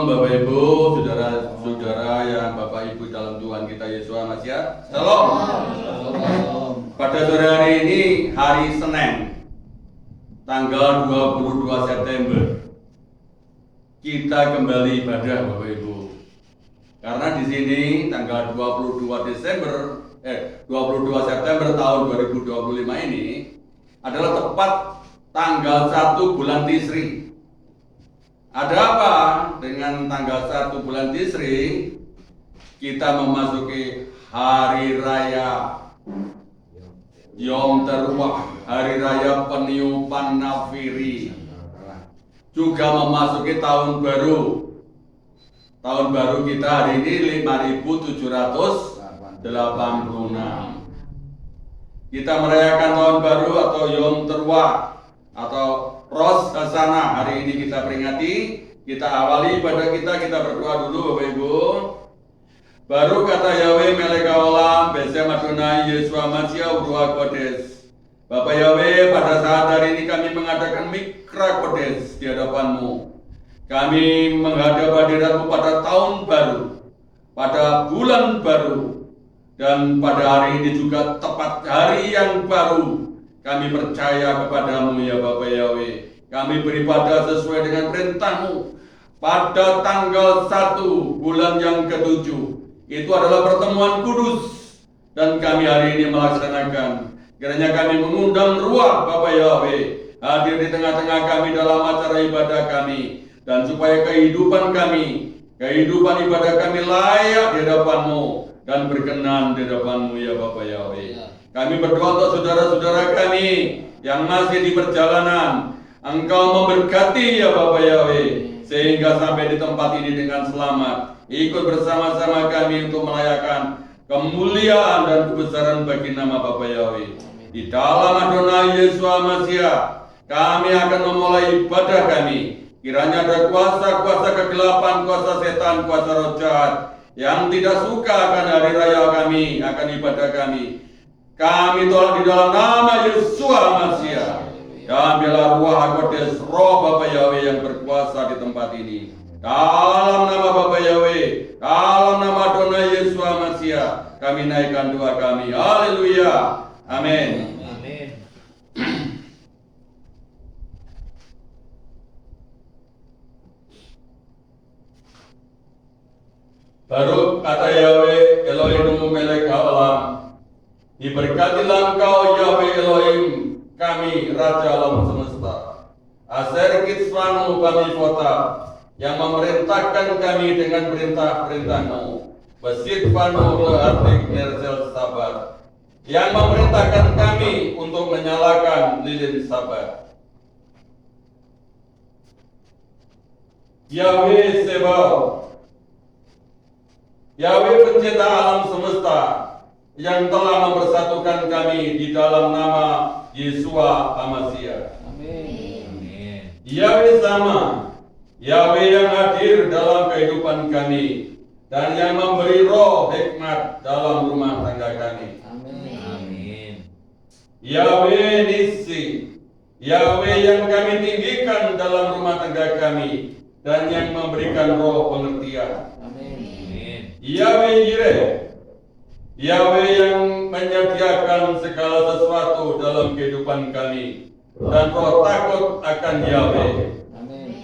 Shalom Bapak Ibu, saudara-saudara yang Bapak Ibu dalam Tuhan kita Yesus Masiha. Shalom. Pada sore hari ini hari Senin, tanggal 22 September, kita kembali ibadah Bapak Ibu. Karena di sini tanggal 22 September tahun 2025 ini adalah tepat tanggal 1 bulan Tisri. Ada apa dengan tanggal 1 bulan Tisri? Kita memasuki hari raya Yom Teruah, hari raya peniupan nafiri. Juga memasuki tahun baru. Tahun baru kita hari ini 5786. Kita merayakan tahun baru atau Yom Teruah atau Rosh Hashanah. Hari ini kita peringati, kita awali ibadah kita berdoa dulu Bapak Ibu. Baru kata Yahweh Melek Haolam, Besem Adonai Yeshua Mashiach Ruach Kodes. Bapak Yahweh, pada saat hari ini kami mengadakan Mikra Kodes di hadapan-Mu. Kami menghadap hadirat-Mu pada tahun baru, pada bulan baru, dan pada hari ini juga tepat hari yang baru. Kami percaya kepadamu ya Bapak Yahweh. Kami beribadah sesuai dengan perintah-Mu pada tanggal 1 bulan yang ke-7. Itu adalah pertemuan kudus. Dan kami hari ini melaksanakan. Kiranya kami mengundang ruah Bapak Yahweh hadir di tengah-tengah kami dalam acara ibadah kami. Dan supaya kehidupan ibadah kami layak di hadapan-Mu dan berkenan di hadapan-Mu ya Bapak Yahweh. Kami berdoa untuk saudara-saudara kami yang masih di perjalanan. Engkau memberkati ya Bapak Yahweh, sehingga sampai di tempat ini dengan selamat. Ikut bersama-sama kami untuk merayakan kemuliaan dan kebesaran bagi nama Bapak Yahweh. Di dalam Adonai Yeshua Mashiach, kami akan memulai ibadah kami. Kiranya ada kuasa-kuasa kegelapan, kuasa setan, kuasa roh jahat yang tidak suka akan hari raya kami, akan ibadah kami. Kami tolak di dalam nama Yeshua Mashiach. Dan biarlah Ruach HaKodes, Roh Bapak Yahweh yang berkuasa di tempat ini. Dalam nama Bapak Yahweh, dalam nama Adonai Yeshua Mashiach, kami naikkan doa kami. Haleluya. Amin. Baru kata Yahweh Elohim Melek Haolam, diberkatilah Engkau Yahweh Elohim kami Raja alam semesta. Aser Kitzvanu kami kota yang memerintahkan kami dengan perintah-perintah-Mu. Besitfanu leartik nerzel sabar, yang memerintahkan kami untuk menyalakan lilin sabar. Yahweh Sebaot, Yahweh pencipta alam semesta, yang telah mempersatukan kami di dalam nama Yeshua HaMashiach. Amin. Yahweh sama, Yahweh yang hadir dalam kehidupan kami dan yang memberi roh hikmat dalam rumah tangga kami. Amin. Yahweh Nissi, Yahweh yang kami tinggikan dalam rumah tangga kami dan yang memberikan roh pengertian. Amin. Yahweh Yireh, Yahweh yang menyediakan segala sesuatu dalam kehidupan kami dan roh takut akan Yahweh. Amin.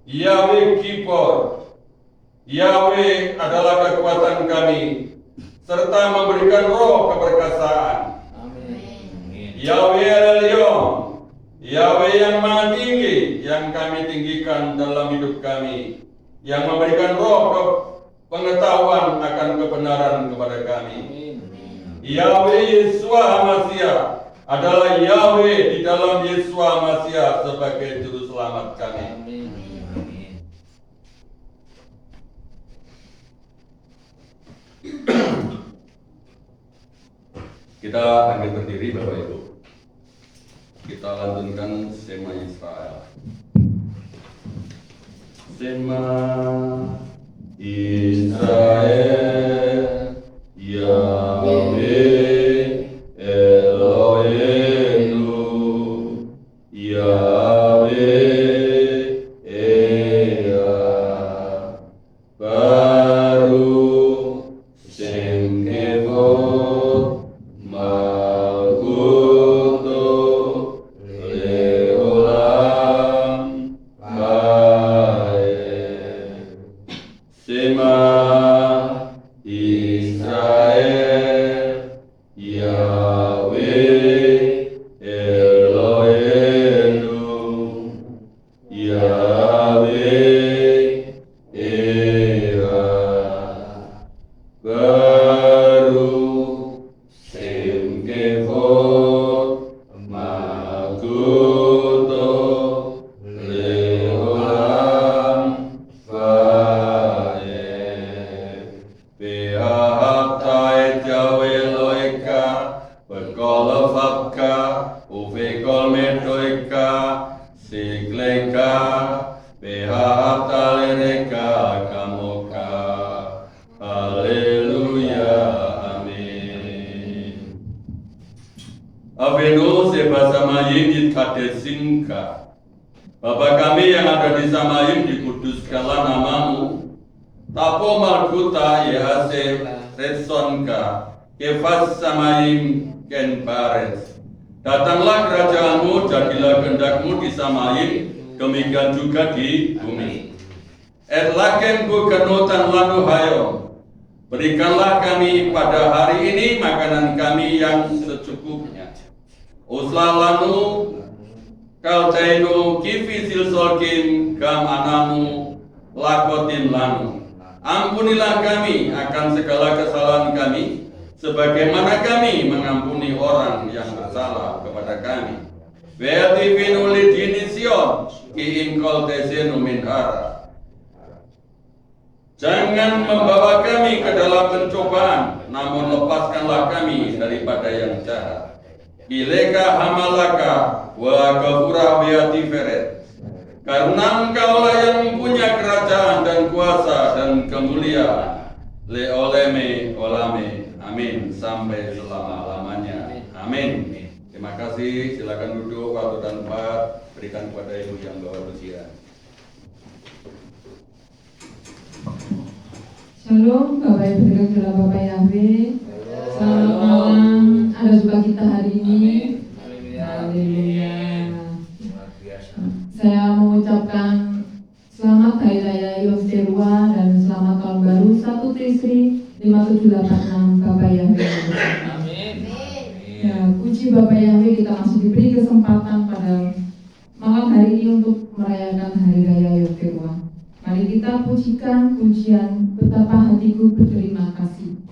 Yahweh Kipor, Yahweh adalah kekuatan kami serta memberikan roh keperkasaan. Amin. Yahweh Elyon, Yahweh yang maha tinggi yang kami tinggikan dalam hidup kami, yang memberikan roh pengetahuan akan kebenaran kepada kami. Yahweh Yeshua Mashiach adalah Yahweh di dalam Yeshua Mashiach sebagai juru selamat kami. Kita angkat berdiri Bapak Ibu. Kita lantunkan Shema Israel. Shema Israel, Yahweh Eloheinu, Yahweh tutup leulang fae behatai jawe loika bekol fakka ufikol metoika sikleka behatai reka kamoka haleluya amin. Avenu sebasamayim yitadesinka. Bapa kami yang ada di Samayim, dikuduskanlah namamu. Tapo malkuta yehase retsonka kefas Samayim ken bares. Datanglah kerajaanmu, jadilah kehendakmu di Samayim, demikian juga di bumi. Et lakem ku kenutan lanu hayom. Berikanlah kami pada hari ini makanan kami yang secukupnya. Uslah lanu kaltainu kifi silsolkin gam anamu lakotin lanu. Ampunilah kami akan segala kesalahan kami, sebagaimana kami mengampuni orang yang bersalah kepada kami. Veati vinuli dinision ki inkol tesenu min hara. Jangan membawa kami ke dalam pencobaan, namun lepaskanlah kami daripada yang jahat. Ileka hamalaka wa gafura biati feret. Karena engkaulah yang punya kerajaan dan kuasa dan kemuliaan. Le oleme olame. Amin. Sampai selama-lamanya. Amin. Terima kasih. Silakan duduk waktu dan tempat. Berikan kepada ibu yang bawa ujian. Shalom, Bapak Ibu Saudara Bapak Yahweh. Selamat malam. Ada suka kita hari ini. Haleluya. Saya mengucapkan selamat Hari Raya Yom Teruah dan selamat tahun baru 1 Trisri 5786 Bapak Yahweh. Amin. Ya, puji Bapak Yahweh, kita masih diberi kesempatan pada malam hari ini untuk merayakan Hari Raya Yom Teruah. Mari kita pujikan pujian betapa hatiku berterima kasih.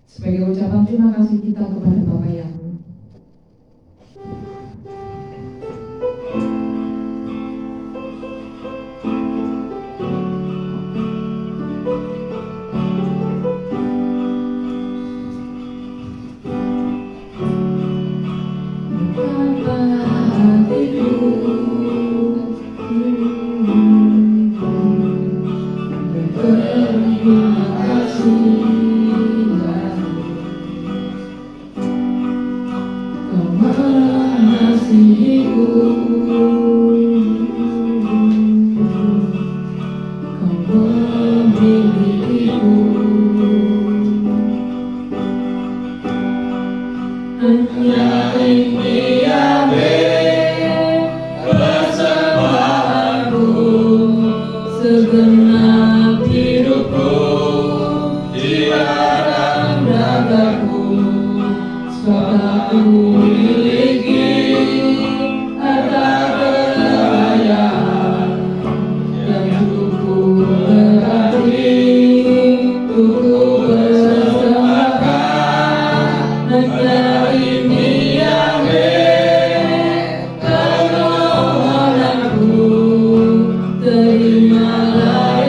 Sebagai ucapan terima kasih kita kepada Bapak Yahweh. Betapa hatiku berterima kasih. Kau mengasihiku, Kau memilikiku. Hanya ini Yahweh persembahanku, segenap hidupku di dalam dagaku. Sebab aku miliki harta kekayaan yang cukup berarti untuk bersembahkan. Hanya ini Yahweh permohonanku, terimalah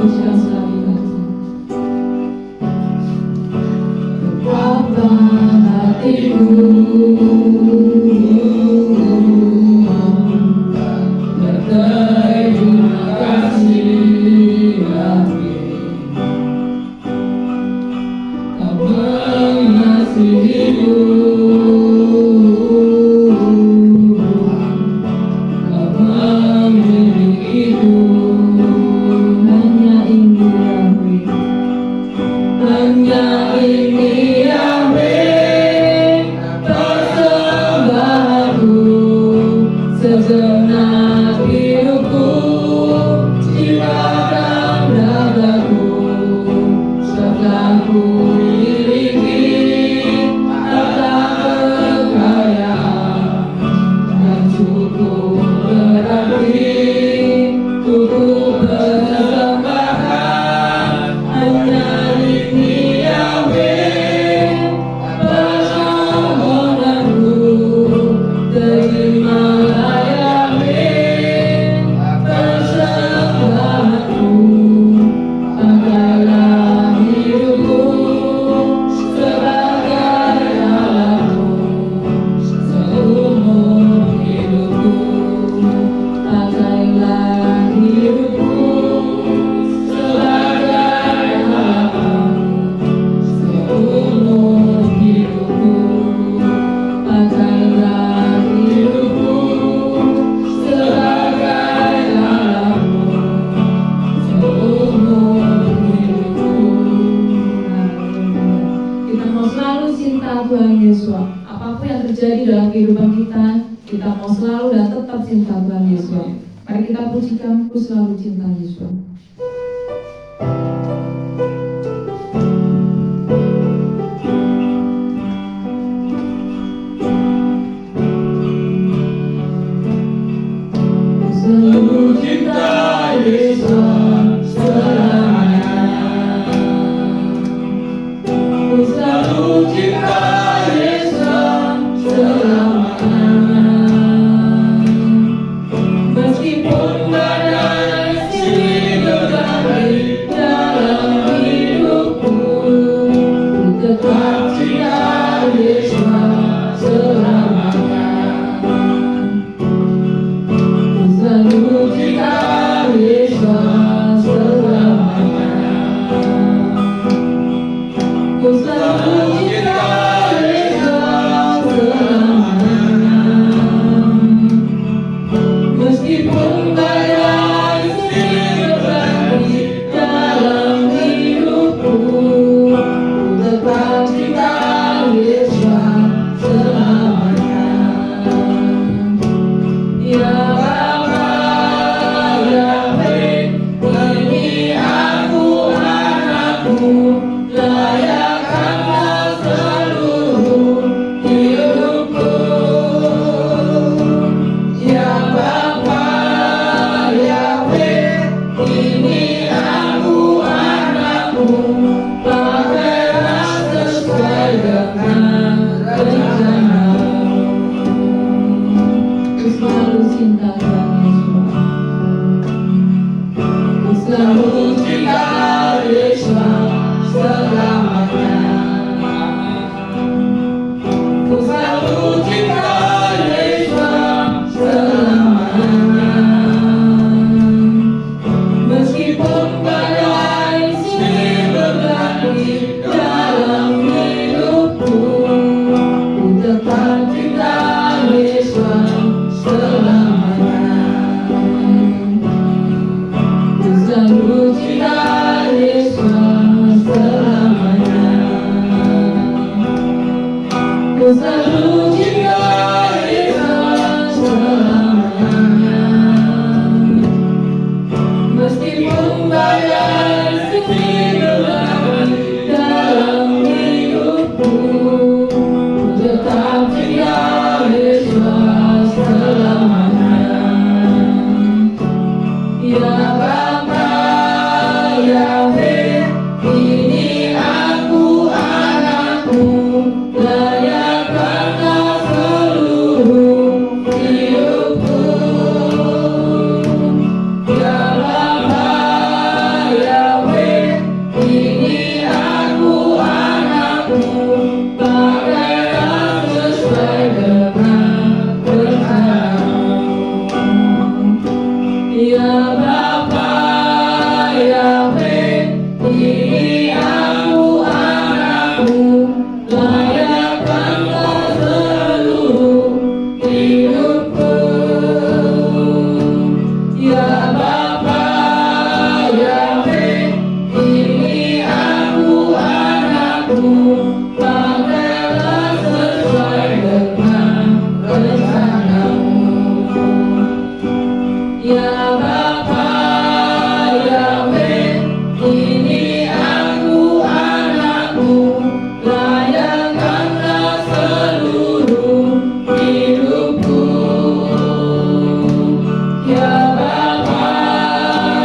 pujikan sekali lagi. Betapa hatiku berterima kasih lagi. Kau mengasihiku, kau memilikiku. Hanya ini Yahweh, hanya ini Yahweh, persembahanku. Sejenak hidupku, ciptakan dadaku, setelah ku miliki harta kekayaan yang cukup berarti untuk persembahkan. Hanya ini Yahweh, permohonanku, terimalah Yahweh, persembahanku. Pakailah hidupku sebagai alatmu, seumur hidupku. Pakailah hidupku sebagai alatmu, seumur hidupku. Pakailah hidupku sebagai alatmu, seumur hidupku. Kita mau selalu cinta Tuhan Yesus. Apapun yang terjadi dalam kehidupan kita, kita mau selalu dan tetap cinta Tuhan Yesus. Mari kita pujikan, ku selalu cinta Yesus. Ku selalu cinta Yesus selamanya. Ku selalu cinta Yesus selamanya. Meskipun badai silih berganti dalam hidupku, ku tetap cinta Yesus selamanya. Ku selalu cinta Yesus selamanya. Ku selalu cinta Yesus selamanya. Meskipun badai silih berganti dalam hidupku, ku tetap cinta Yesus selamanya. Ya Bapa, Yahweh, ini aku anakmu, layakkanlah seluruh hidupku. Ya Bapa, Yahweh, ini aku anakmu, pakailah sesuai dengan rencanamu. Ku selalu cinta Tuhan Yesus. Ku selalu cinta Yesus selamanya. Ku selalu cinta Yesus selamanya. Meskipun badai silih berganti dalam hidupku, ku tetap cinta Yesus selamanya. Ku selalu cinta Yesus selamanya. Ku selalu cinta Yesus selamanya. Meskipun badai silih berganti dalam hidupku, ku tetap cinta Yesus selamanya. Ya Bapa, Yahweh, ini aku anakmu, layakkanlah seluruh hidupku. Ya Bapa, Bapa Yahweh, ini aku anakmu, layakkanlah seluruh hidupku. Ya Bapa Yahweh, ini aku anakmu, pakailah sesuai dengan rencanamu. Ya Bapa Yahweh, ini aku anakmu, layakkanlah seluruh hidupku. Ya Bapa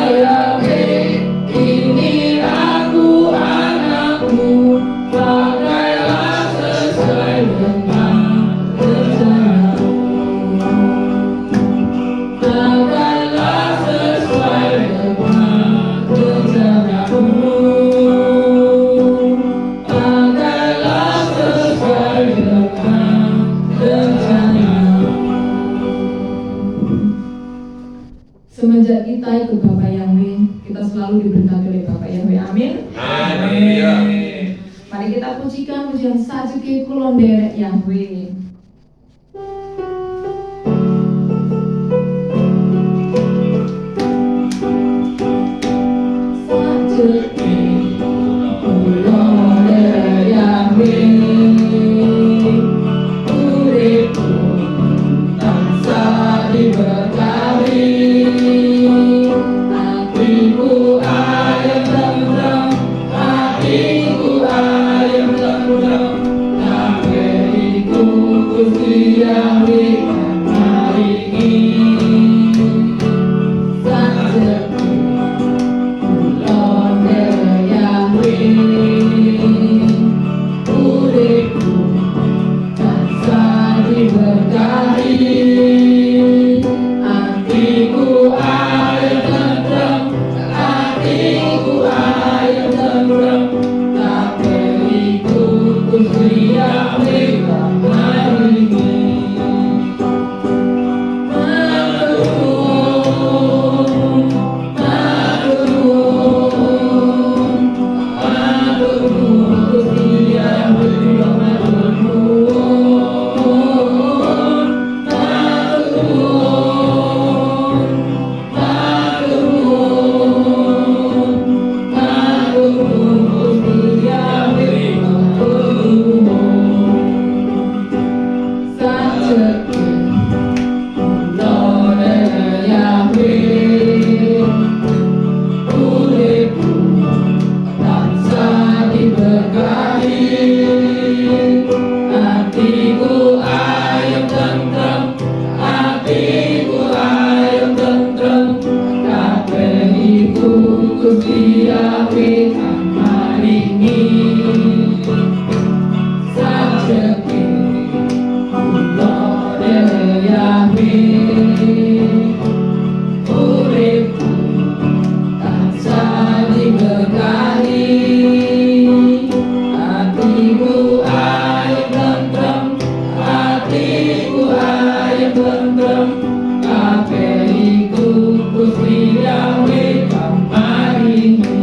Yahweh, ini aku anakmu, pakailah sesuai dengan rencanamu. Pakailah sesuai dengan rencanamu. Pakailah sesuai dengan rencanamu. Semenjak kita ikut Bapak Yahweh, kita selalu diberkati oleh Bapak Yahweh. Amin. Amin. Mari kita pujikan pujian Sajuki Kulon Derek Yahweh. Sajuki Kulon Derek Yahweh, uripku tansah diberkahi. Hatiku ayem tentrem, hatiku ayem tentrem, kabehku Gusti Yahweh maringi. Sajuki Kulon Derek Yahweh, uripku tansah diberkahi. Hatiku ayem tentrem, hatiku ayem tentrem, kabehku Gusti Yahweh maringi. Maturnuwun, maturnuwun, maturnuwun Gusti Yahweh, maturnuwun, maturnuwun, maturnuwun, maturnuwun Gusti Yahweh, maturnuwun. Sajuki Kulon Derek Yahweh, uripku tansah diberkahi. Hatiku ayem tentrem, hatiku ayem tentrem, kabehku Gusti Yahweh maringi. Sajuki Kulon Derek Yahweh, uripku tansah diberkahi. Hatiku ayem tentrem, hatiku ayem tentrem, kabehku Gusti Yahweh maringi.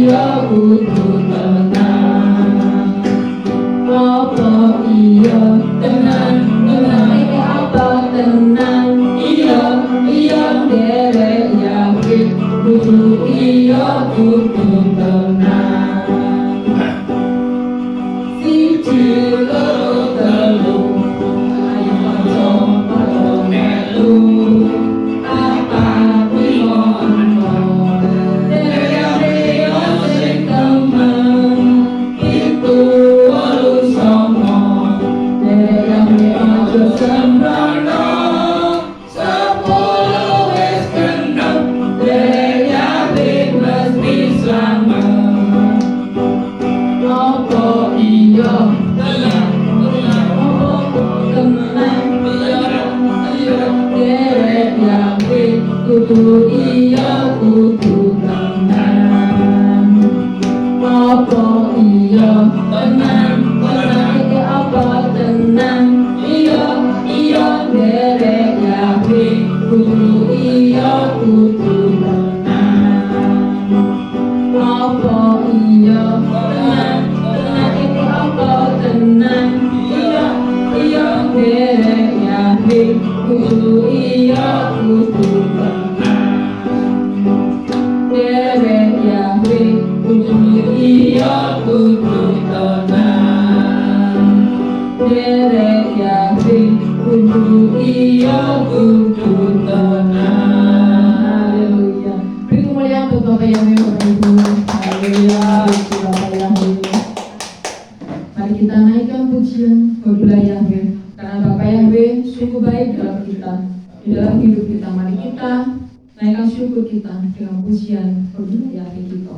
iya kudu tenang. Apa iya tenang, tenang ini apa tenang? Iya derek Yahwe kudu iya kudu tenang. Siji loro telu ayo padha melu apa pimono derek sing temen itu walu somo derek aja sembrano sepuluh wis genep derek mesti selamat. Apa iya tenang, derek Yahwe kudu iya kudu tenang. Apa iya tenang, ini apa tenang? Iya derek Yahwe kudu iya kudu tenang. Apa iya tenang, ini apa tenang? Iya derek Yahwe kudu iya kudu tenang. Derek Yahwe kudu iya kudu tenang. Derek Yahwe kudu iya kudu tenang. Haleluya. Beri kemuliaan buat Bapak Yahwe, Bapak Ibu. Haleluya, puji Bapak Yahwe. Mari kita naikkan pujian kepada Yahwe, karena Bapak Yahwe sungguh baik dalam kita, di dalam hidup kita. Mari kita naikkan syukur kita dengan pujian kepada Yahwe kita.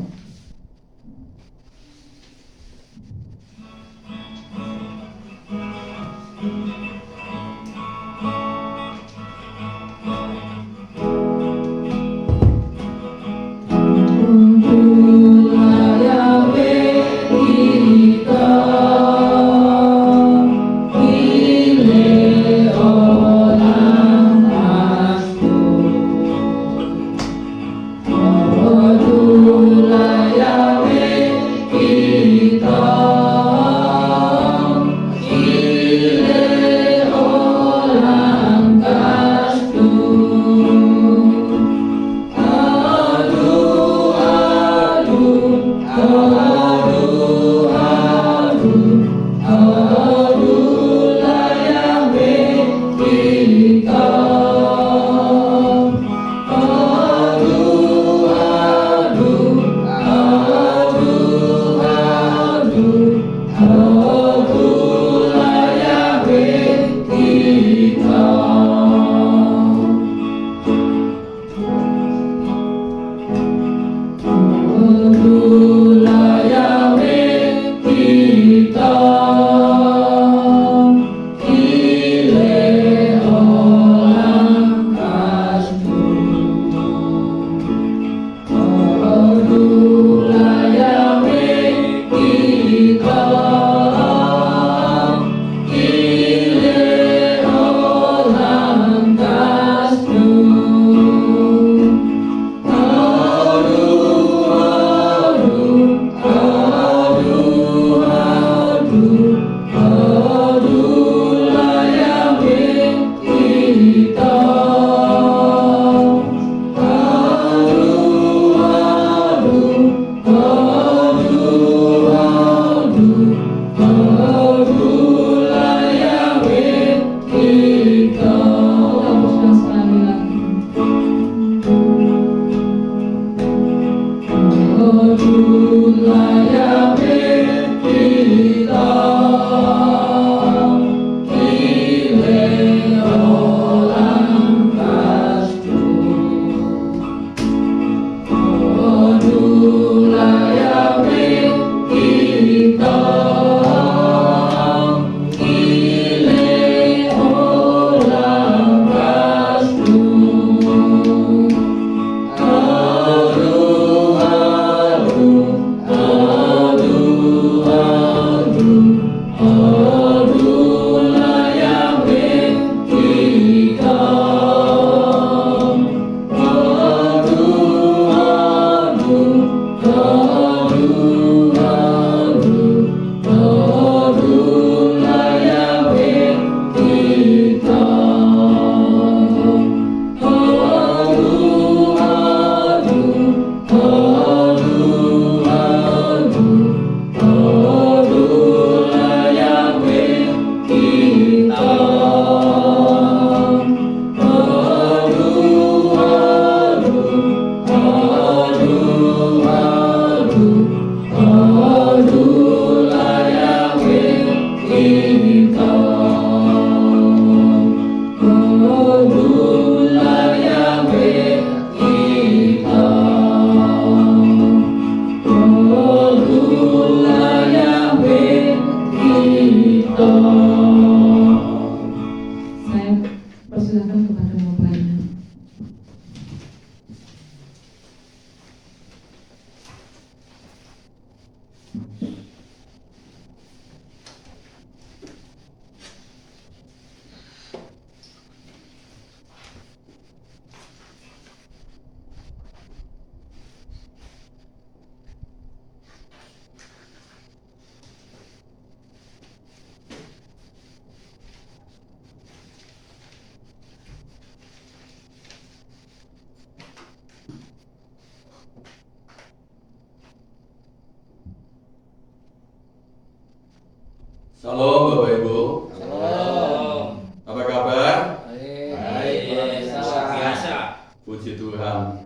Salam Bapak Ibu. Salam. Apa kabar? Baik, luar biasa. Puji Tuhan.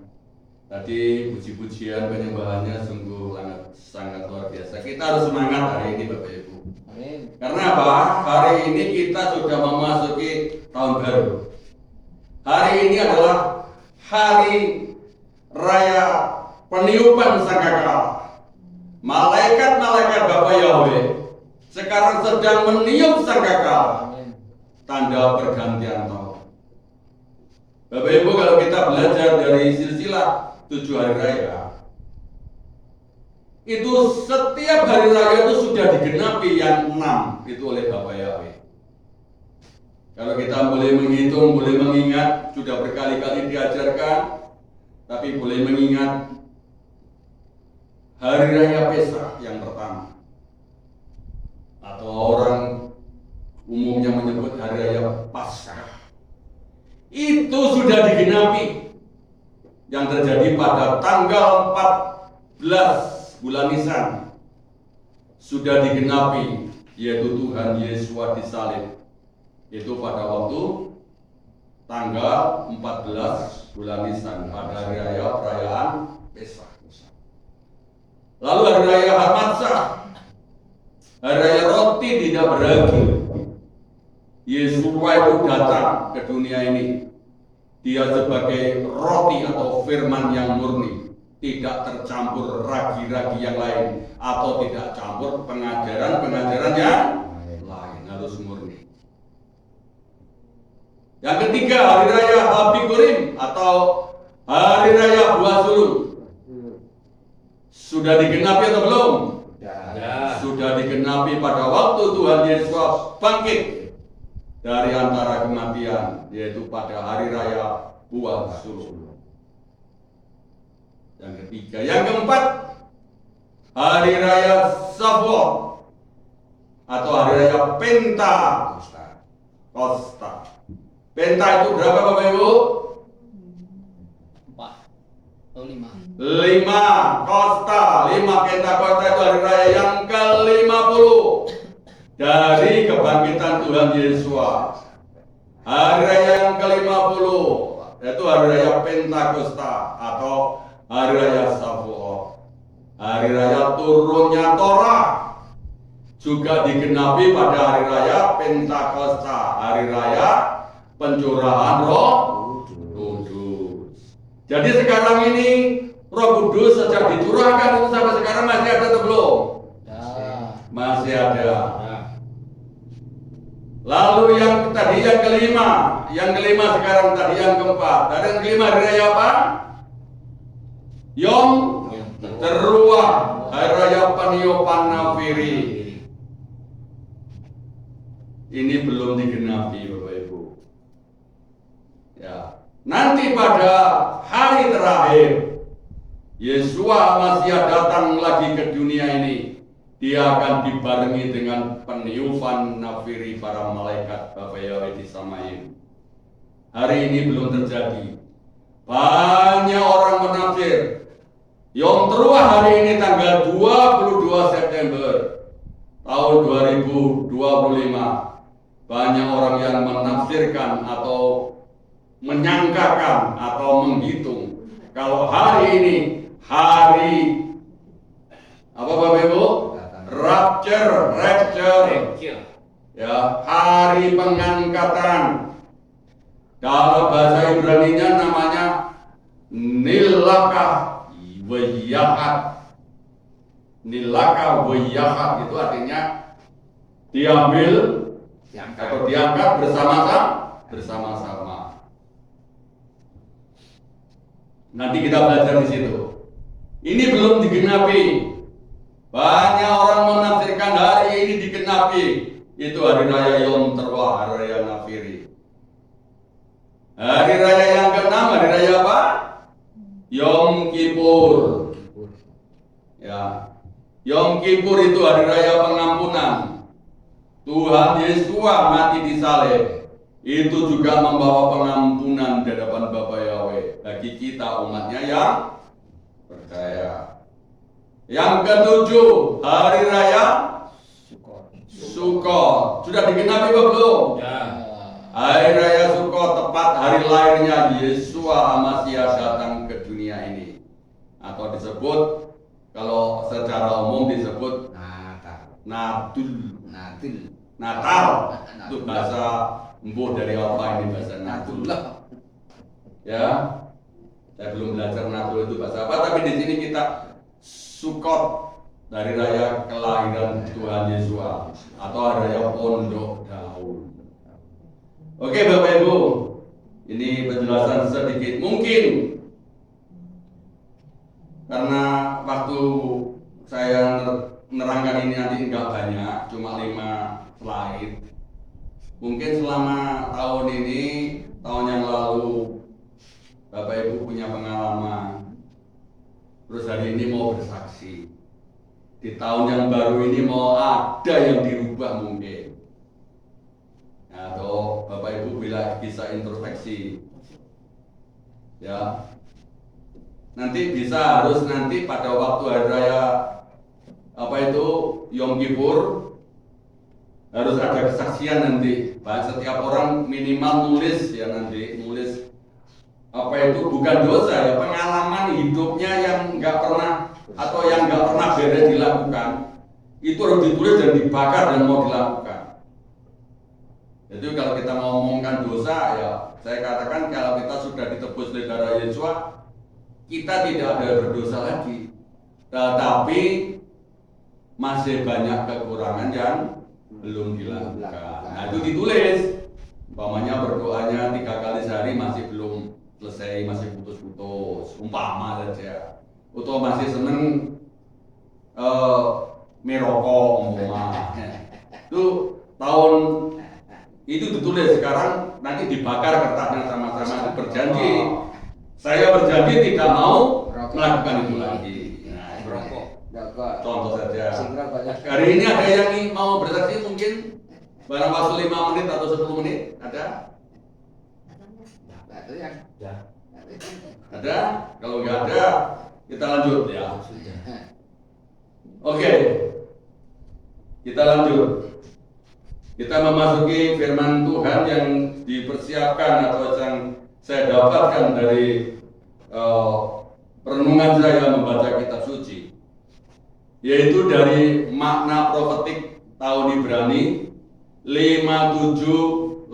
Tadi puji-pujian penyembahannya sungguh sangat luar biasa. Kita harus semangat hari ini Bapak Ibu. Amin. Karena apa? Hari ini kita sudah memasuki tahun baru. Hari ini adalah hari raya peniupan sangkakala. Malaikat-malaikat Bapa Yahweh sekarang sedang meniup sangkakala, Amin. tanda pergantian tahun. Bapak Ibu, kalau kita belajar dari silsilah 7 hari raya, itu setiap hari raya itu sudah digenapi yang 6 itu oleh Bapa Yahweh. Kalau kita boleh menghitung, boleh mengingat, sudah berkali-kali diajarkan, tapi boleh mengingat hari raya Pesta yang pertama, atau orang umumnya menyebut hari raya Paskah, itu sudah digenapi, yang terjadi pada tanggal 14 bulan Nisan, sudah digenapi, yaitu Tuhan Yesus disalib, itu pada waktu tanggal 14 bulan Nisan pada hari raya perayaan Pesta. Lalu hari raya Hamatsah, hari raya roti tidak beragi. Yesus itu datang ke dunia ini. Dia sebagai roti atau firman yang murni, tidak tercampur ragi-ragi yang lain, atau tidak campur pengajaran-pengajaran yang lain, harus murni. Yang ketiga, hari raya Habikurim atau hari raya Buah Sulung. Sudah digenapi atau belum? Ya. Sudah digenapi pada waktu Tuhan Yesus bangkit dari antara kematian, yaitu pada hari raya Buah Sulung. Yang ketiga, yang keempat, hari raya Shavuot atau hari raya Pentakosta. Penta itu berapa Bapak Ibu? 4 atau 5. 5 Kosta, 5 Pentakosta itu hari raya yang ke-50 dari kebangkitan Tuhan Yesus. Hari raya yang ke-50 yaitu hari raya Pentakosta atau hari raya Shavuot. Hari raya turunnya Torah juga digenapi pada hari raya Pentakosta, hari raya pencurahan Roh Kudus. Jadi sekarang ini Roh Kudus sejak dicurahkan itu sampai sekarang masih ada atau belum? Ya. Masih ada. Lalu yang tadi yang kelima sekarang tadi yang keempat. Tadi yang kelima hari raya apa? Yom Teruah, hari raya peniupan nafiri. Ini belum digenapi Bapak Ibu. Ya, nanti pada hari terakhir Yesua masih datang lagi ke dunia ini. Dia akan dibarengi dengan peniupan nafiri para malaikat Bapa Yahweh di Samayim. Hari ini belum terjadi. Banyak orang menafsir Yom Teruah hari ini tanggal 22 September tahun 2025. Banyak orang yang menafsirkan atau menyangkakan atau menghitung kalau hari ini hari apa Bapak Ibu? Rapture, ya, hari pengangkatan. Dalam bahasa Ibrani-nya namanya Nilaka Wayahat. Nilaka Wayahat itu artinya diambil atau diangkat bersama-sama. Nanti kita belajar di situ. Ini belum digenapi. Banyak orang menafsirkan hari ini digenapi. Itu hari raya Yom Teruah, hari raya Nafiri. Hari raya yang keenam, hari raya apa? Yom Kippur. Ya, Yom Kippur itu hari raya pengampunan. Tuhan Yesus mati di salib. Itu juga membawa pengampunan di hadapan Bapa Yahweh bagi kita umatnya yang percaya. Yang ketujuh, hari raya Sukkot. Sudah digenapi belum? Ya. Hari raya Sukkot tepat hari lahirnya Yesua Hamasiah datang ke dunia ini. Atau disebut, kalau secara umum disebut Natal. Itu bahasa embuh dari apa ini bahasa Natal. Ya, saya belum belajar Natal itu bahasa apa, tapi di sini kita Sukkot dari raya kelahiran Tuhan Yesus atau hari raya Pondok Daun. Oke Bapak Ibu, ini penjelasan sedikit mungkin karena waktu saya menerangkan ini nanti enggak banyak, cuma 5 slide. Mungkin selama tahun ini, tahun yang lalu Bapak Ibu punya pengalaman, terus hari ini mau bersaksi. Di tahun yang baru ini mau ada yang dirubah mungkin. Atau Bapak Ibu bisa introspeksi. Ya. Nanti harus nanti pada waktu hari raya Yom Kippur harus ada kesaksian nanti. Setiap orang minimal nulis bukan dosa ya, pengalaman hidupnya yang nggak pernah atau yang nggak pernah beres dilakukan, itu harus ditulis dan dibakar dan mau dilakukan. Jadi kalau kita ngomongkan dosa ya, saya katakan kalau kita sudah ditebus oleh darah Yesus, kita tidak ada berdosa lagi. Tetapi masih banyak kekurangan yang belum dilakukan. Nah itu ditulis. Umpamanya berdoanya 3 kali sehari masih belum selesai, masih putus-putus. Umpama saja. Atau masih seneng merokok umpama. Itu tahun itu ditulis, sekarang nanti dibakar kertasnya sama-sama itu berjanji. Saya berjanji tidak mau melakukan itu lagi. Nah, merokok. Contoh saja. Hari ini ada yang mau bersaksi mungkin barang waktu 5 menit atau 10 menit ada? Ada? Kalau nggak ada, kita lanjut ya. Oke, kita lanjut. Kita memasuki firman Tuhan yang dipersiapkan atau yang saya dapatkan dari perenungan saya membaca kitab suci, yaitu dari makna profetik tahun Ibrani 5786,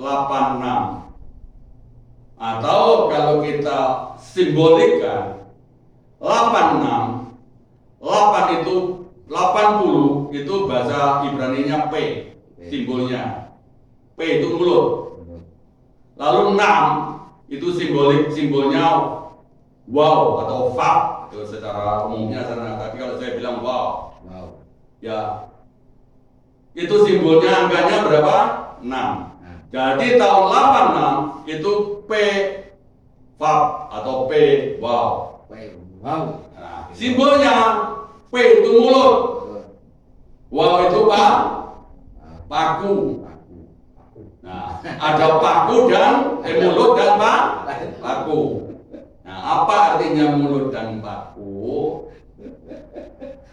atau kalau kita simbolikkan 86, 8 itu 80 itu bahasa Ibraninya P, simbolnya P itu mulut. Lalu 6 itu simbolnya wow atau fa itu secara umumnya sana. Tapi kalau saya bilang wow, ya itu simbolnya angkanya berapa? 6. Jadi tahun 86 itu P fa atau P wow. Nah, simbolnya P itu mulut, wow itu paku. Nah, ada paku dan mulut dan paku. Nah, apa artinya mulut dan paku?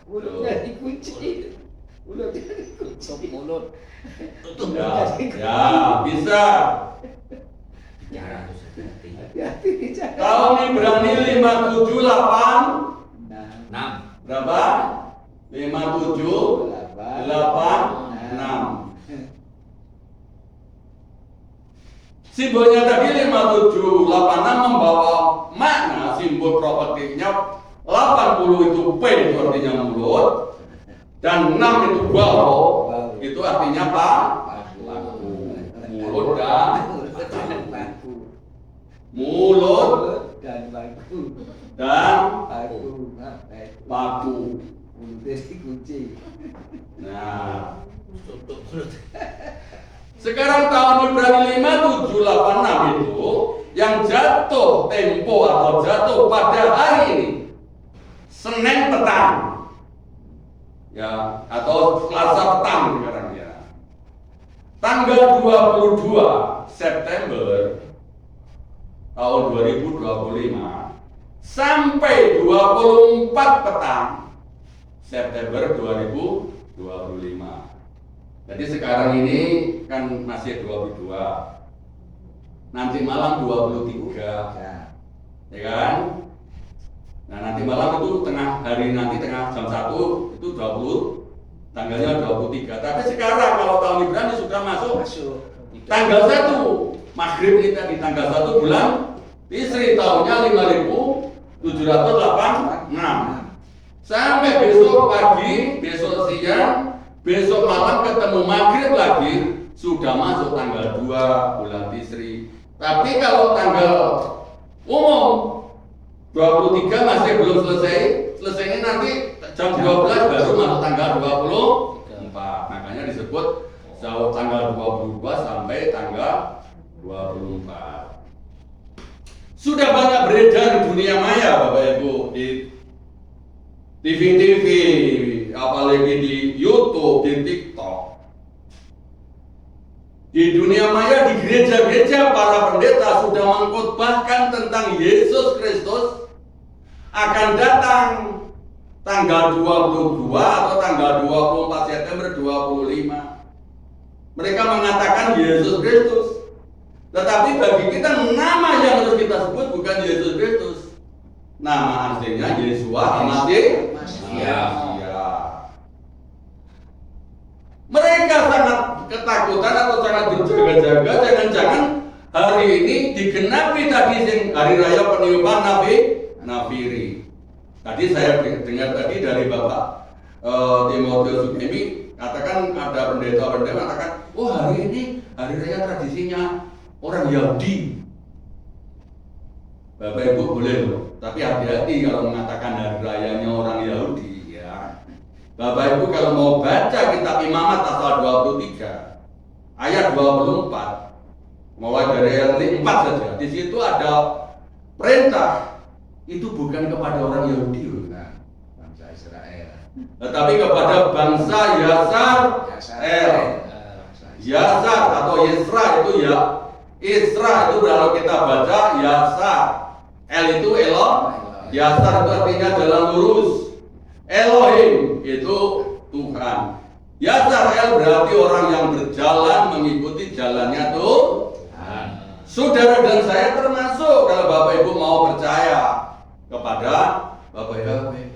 Mulutnya dikunci. Mulut. Ya, bisa. Tahun Ibrani 578 berapa? 5786. Simbolnya tadi 5786 membawa makna simbol profetiknya 80 itu P itu artinya mulut dan 6 itu bau itu artinya paku. Mulut dan paku. mulutnya dikunci. Nah, Tutup mulut. sekarang tahun Ibrani 5, 7, 8, 6 itu yang jatuh tempo atau jatuh pada hari ini, Senin petang, ya, atau Selasa petang sekarang ya. Tanggal 22 September tahun 2025 sampai 24 petang September 2025. Jadi sekarang ini kan masih 22. Nanti malam 23. Ya kan? Nah, nanti malam itu tengah hari, nanti tengah jam 1 itu 20, tanggalnya 23. Tapi sekarang kalau tahun Ibrani sudah masuk tanggal 1 Maghrib ini tadi, tanggal 1 bulan Tisri, tahunnya 5786. Sampai besok pagi, besok siang, besok malam ketemu Maghrib lagi, sudah masuk tanggal 2 bulan Tisri. Tapi kalau tanggal umum 23 masih belum selesai, selesainya nanti jam 12 baru masuk tanggal 24. Makanya disebut jauh tanggal 22 sampai tanggal 24. Sudah banyak beredar di dunia maya Bapak Ibu, di TV-TV, apalagi di YouTube, di TikTok. Di dunia maya, di gereja-gereja, para pendeta sudah mengkhotbahkan tentang Yesus Kristus akan datang tanggal 22 atau tanggal 24 September 25. Mereka mengatakan Yesus Kristus. Tetapi bagi kita nama yang harus kita sebut bukan Yesus Kristus. Nama aslinya Yesua Almasih. Mereka sangat ketakutan atau sangat berjaga-jaga, jangan-jangan hari ini digenapi tadi hari raya peniupan Nafiri. Tadi saya dengar tadi dari Bapak Timotius Sugemi katakan, ada pendeta-pendeta katakan, oh hari ini hari raya tradisinya orang Yahudi. Bapak Ibu boleh loh, tapi hati-hati kalau mengatakan hari rayanya orang Yahudi ya. Bapak Ibu kalau mau baca kitab Imamat pasal 23 ayat 24, mulai dari ayat 4 saja, di situ ada perintah itu bukan kepada orang Yahudi loh, Bangsa Israel. tetapi kepada bangsa Yasar. Yasar atau Yesra itu ya, Isra itu kalau kita baca Yasar, El itu Elohim, Yasar itu artinya jalan lurus, Elohim itu Tuhan. Yasar El berarti orang yang berjalan mengikuti jalannya Tuhan. Saudara dan saya termasuk kalau Bapak Ibu mau percaya kepada Bapak Yahweh.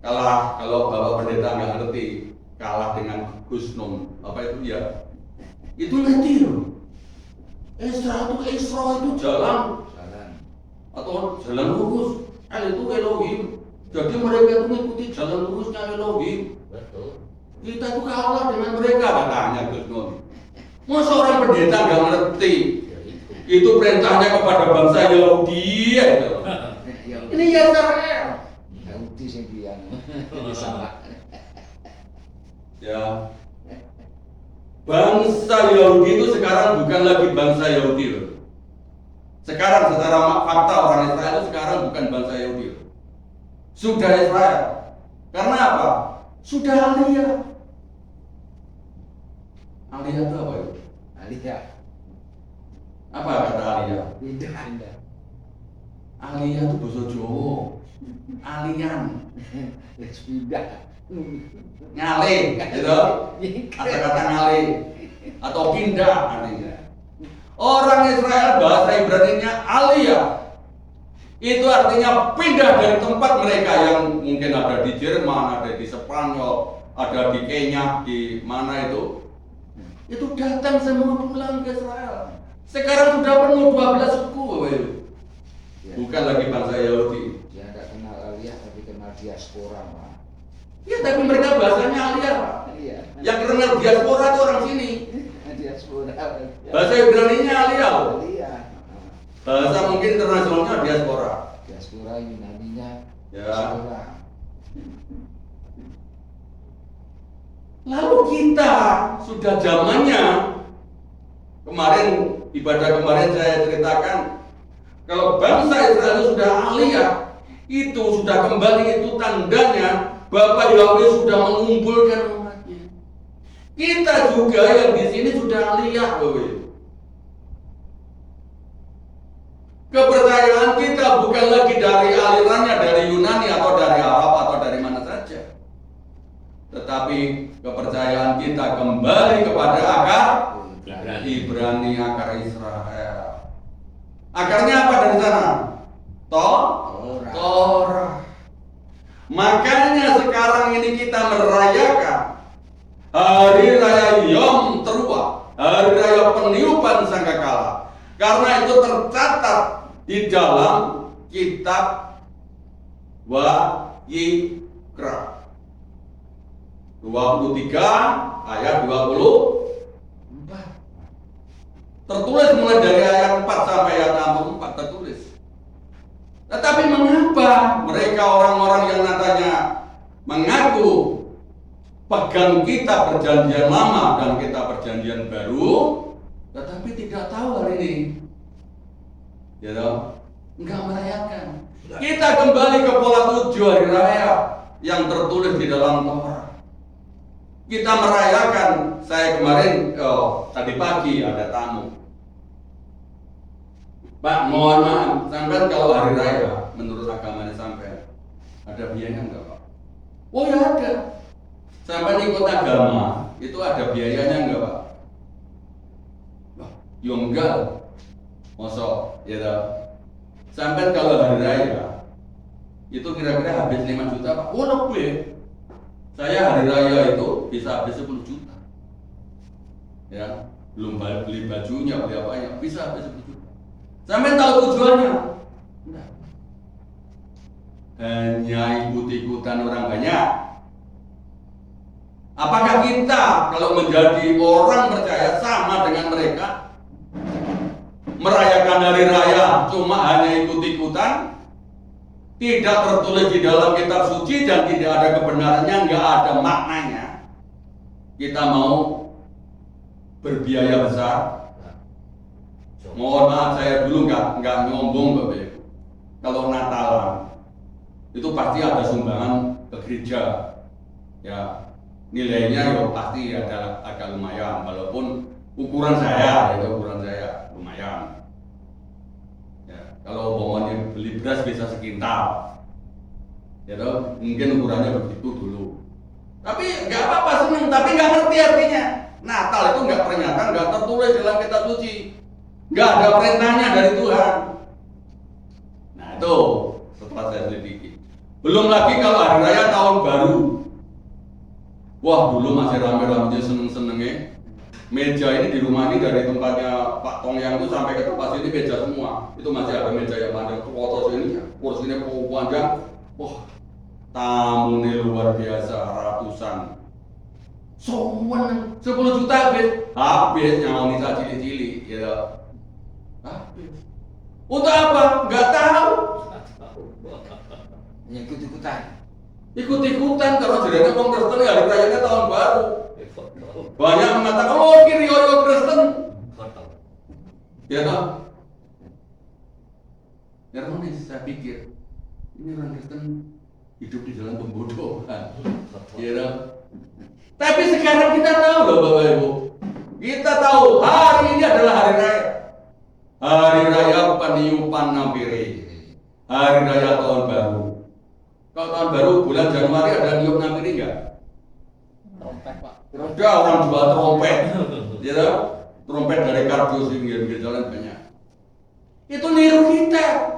Kalau Bapak Pendeta nggak ngerti, kalah dengan Gus Nun, apa itu ya? Itu ngerti loh. Isra itu jalan atau jalan lurus. El itu Elohim. Jadi mereka itu mengikuti jalan lurusnya Elohim. Betul. Kita itu kalah dengan mereka, katanya Gus Nun. Masa orang pendeta nggak ngerti? Itu perintahnya kepada bangsa Yahudi ya. Ini Yasar. Yahudi sing biang. Salah. Ya. Bangsa Yahudi itu sekarang bukan lagi bangsa Yahudi loh. Sekarang secara fakta orang Israel itu sekarang bukan bangsa Yahudi loh. Sudah Israel. Karena apa? Sudah Aliyah. Aliyah itu apa itu? Aliyah. Apa kata Aliyah? Pindah. Aliyah itu bahasa Jawa. Alian. Pindah. Ngalih, gitu. Kata-kata ngalih atau pindah artinya. Orang Israel bahasa Ibrani-nya Aliyah. Itu artinya pindah dari tempat mereka yang mungkin ada di Jerman, ada di Spanyol, ada di Kenya, di mana itu. Itu datang semua pulang ke Israel. Sekarang sudah penuh 12 suku, Bapak Ibu. Bukan lagi bangsa Yahudi. Dia tidak kenal Aliyah tapi kenal diaspora, Pak. Ya, tapi mereka bahasanya Aliyah, Pak. Iya. Yang kenal diaspora itu orang sini. Diaspora. Bahasa Ibrani-nya Aliyah. Aliyah. Bahasa mungkin internasionalnya diaspora. Diaspora Sura Yunaninya Ya. Sura. Lalu kita sudah zamannya, kemarin ibadah kemarin saya ceritakan, kalau bangsa Israel sudah aliyah, itu sudah kembali, itu tandanya Bapak Yahweh sudah mengumpulkan umatnya. Kita juga yang di sini sudah aliyah, Bapak. Kepercayaan kita bukan lagi dari alirannya dari Yunani atau dari Arab atau dari mana saja, tetapi kepercayaan kita kembali kepada akar Ibrani, akar Israel. Akarnya apa dari sana? Torah. Makanya sekarang ini kita merayakan Hari Raya Yom Teruah, Hari Raya Peniupan Sangkakala, karena itu tercatat di dalam kitab Wayikra 23 ayat 24. Tertulis mulai dari ayat 4 sampai ayat 64 tertulis. Tetapi mengapa mereka orang-orang yang nyatanya mengaku pegang kitab perjanjian lama dan kitab perjanjian baru, tetapi tidak tahu hari ini, ya toh, enggak merayakan. Kita kembali ke pola 7 hari raya yang tertulis di dalam Torah. Kita merayakan. Saya kemarin, tadi pagi ada tamu. Pak, mohon maaf, sampai kalau hari raya menurut agamanya sampai ada biayanya enggak, Pak? Oh ya ada. Sampai ikut agama itu ada biayanya enggak, Pak? Ya enggak. Mosok, ya toh. Sampai kalau hari raya itu kira-kira habis 5 juta, Pak. Oh lebih. Saya hari raya itu bisa habis 10 juta. Ya, belum beli bajunya, beli apanya, bisa habis 10 juta. Sampai tahu tujuannya? Enggak. Hanya ikut-ikutan orang banyak. Apakah kita kalau menjadi orang percaya sama dengan mereka? Merayakan hari raya cuma hanya ikut-ikutan, tidak tertulis di dalam kitab suci dan tidak ada kebenarannya, nggak ada maknanya. Kita mau berbiaya besar. Mohon maaf, saya dulu nggak nyombong, Bapak Ibu. Kalau Natalan itu pasti ada sumbangan ke gereja, ya nilainya ya pasti ada agak lumayan, walaupun ukuran saya lumayan. Ya, kalau umpamanya beli beras bisa sekintal, ya toh, mungkin ukurannya begitu dulu. Tapi nggak apa-apa, seneng, tapi nggak ngerti artinya. Natal itu ternyata nggak tertulis dalam kitab suci, nggak ada perintahnya dari Tuhan. Nah itu setelah saya selidiki. Belum lagi kalau hari raya tahun baru. Wah, dulu masih rame-rame seneng-senengnya. Meja ini di rumah ini dari tempatnya Pak Tong yang itu sampai ke tempat sini meja semua. Itu masih ada meja yang panjang foto sini, kursinya panjang. Wah, tamu ini luar biasa, ratusan. Someone 10 juta habis nyawang cili-cili, ya. Habis. Untuk apa? Nggak tahu. Ikut-ikutan karena jadinya orang Kristen ya hari rayanya tahun baru. Banyak mengatakan, oh kiri yoyo Kristen. Ya toh? Ironis, saya pikir ini orang Kristen hidup di dalam pembodohan. Ya toh? Tapi sekarang kita tahu loh Bapak Ibu. Kita tahu hari ini adalah hari raya. Hari raya peniupan Nabire. Hari raya tahun baru. Kalau tahun baru bulan Januari ada niup Nabire enggak? Trompet, Pak. Ada orang jual trompet. Ya toh? Trompet dari kardus pinggir jalan banyak. Itu niru kita.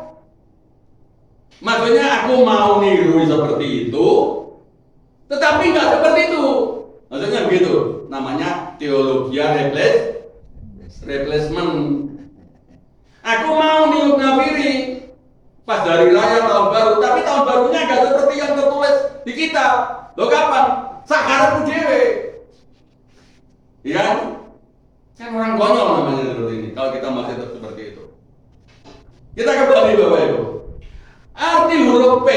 Maksudnya aku mau niru seperti itu, tetapi nggak seperti itu. Maksudnya begitu. Namanya teologi replacement. Aku mau niup Nabire pas dari raya tahun baru, tapi tahun barunya nggak seperti yang tertulis di kitab. Loh kapan? Sakarepku dhewe. Iya kan orang konyol namanya seperti ini. Kalau kita masih tetap seperti itu. Kita kembali Bapak Ibu. Arti huruf P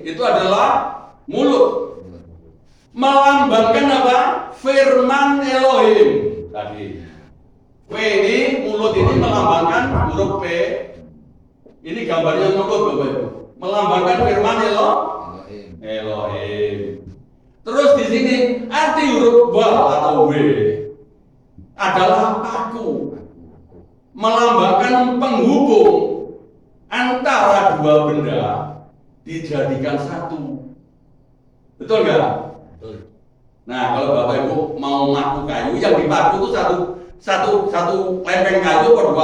itu adalah mulut. Melambangkan apa? Firman Elohim tadi. P ini, mulut ini melambangkan huruf P. Ini gambarnya mulut Bapak Ibu. Melambangkan firman Elohim. Terus di sini arti huruf W atau W adalah paku. Melambangkan penghubung antara dua benda dijadikan satu. Betul nggak? Betul. Nah, kalau Bapak Ibu mau maku kayu, yang dipaku itu satu lempeng kayu atau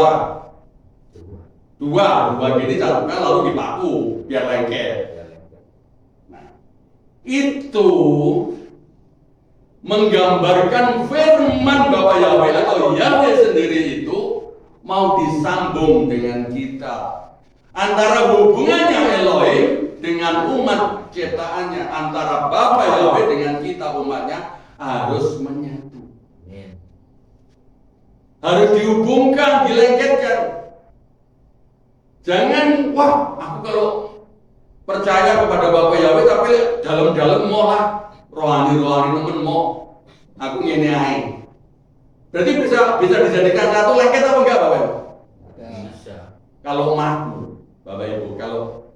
dua gini satukan lalu dipaku biar lengket. Nah, itu menggambarkan firman Bapak Yahweh atau Yahweh sendiri itu mau disambung dengan kita. Antara hubungannya Elohim dengan umat ciptaannya, antara Bapa Yahweh dengan kita umatnya harus menyatu. Harus dihubungkan, dilengketkan. Jangan, wah aku kalau percaya kepada Bapa Yahweh tapi dalam-dalam mau lah rohani nemen mau aku ngene ae. Berarti bisa dijadikan satu lengket apa enggak Bapak Ibu? Bisa. Kalau maku Bapak Ibu, kalau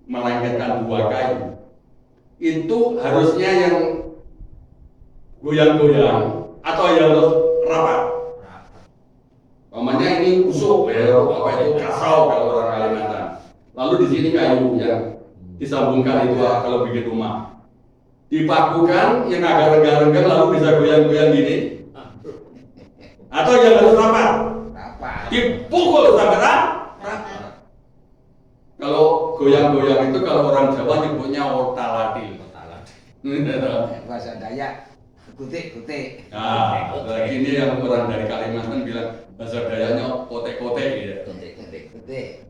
melengketkan dua kayu itu harusnya yang goyang-goyang atau yang rapat. Namanya ini usuk ya, apa itu kasau kalau orang Kalimantan. Lalu di sini kayu yang disambungkan itu kalau bikin rumah. Dipakukan yang agak renggang-renggang lalu bisa goyang-goyang gini. Atau yang harus rapat. Dipukul sampai rapat. Kalau goyang-goyang itu kalau orang Jawa nyebutnya otalati. Bahasa Dayak kutik-kutik. Nah, ini yang orang dari Kalimantan bilang bahasa Dayaknya kote-kote gitu. Kutik-kutik.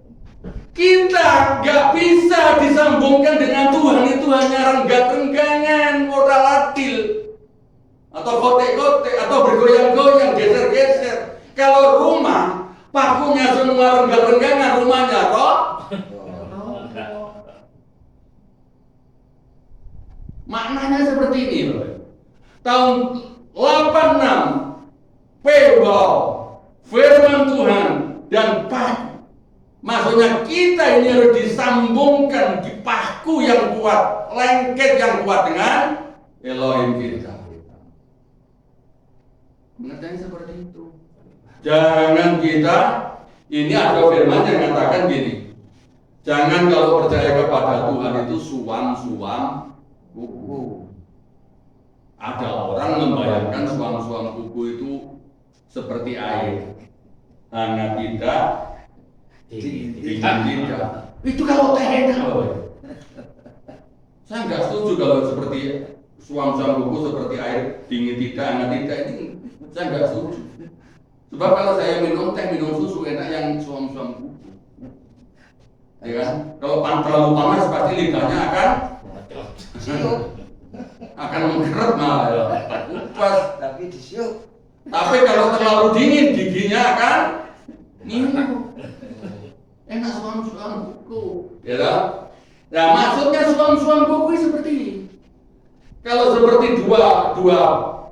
Kita nggak bisa disambungkan dengan Tuhan, itu hanya renggang-renggangan, modal adil atau kote-kote atau bergoyang-goyang, geser-geser. Kalau rumah pakunya semua renggang-renggangan, rumahnya roh. Maknanya seperti ini loh. Tahun 86 Pewal firman Tuhan dan paku. Maksudnya kita ini harus disambungkan di paku yang kuat, lengket yang kuat dengan Elohim kita. Mengerti seperti itu. Jangan kita, ini ada firman yang mengatakan gini. Jangan kalau percaya kepada Tuhan itu suam-suam kuku. Ada orang membayangkan suam-suam kuku itu seperti air, hangat tidak, dingin tidak. Itu kalau teh enak loh. Saya nggak setuju kalau seperti suam-suam kuku seperti air, dingin tidak, hangat tidak. Ini saya nggak setuju. Sebab kalau saya minum teh, minum susu enak yang suam-suam kuku. Ya kan? Kalau terlalu panas pasti lidahnya akan mengkeret malah kupas. Tapi disiup. Tapi kalau terlalu dingin giginya akan ngilu. Enak suam-suam kuku, ya kan? Nah maksudnya suam-suam kuku seperti ini. Kalau seperti dua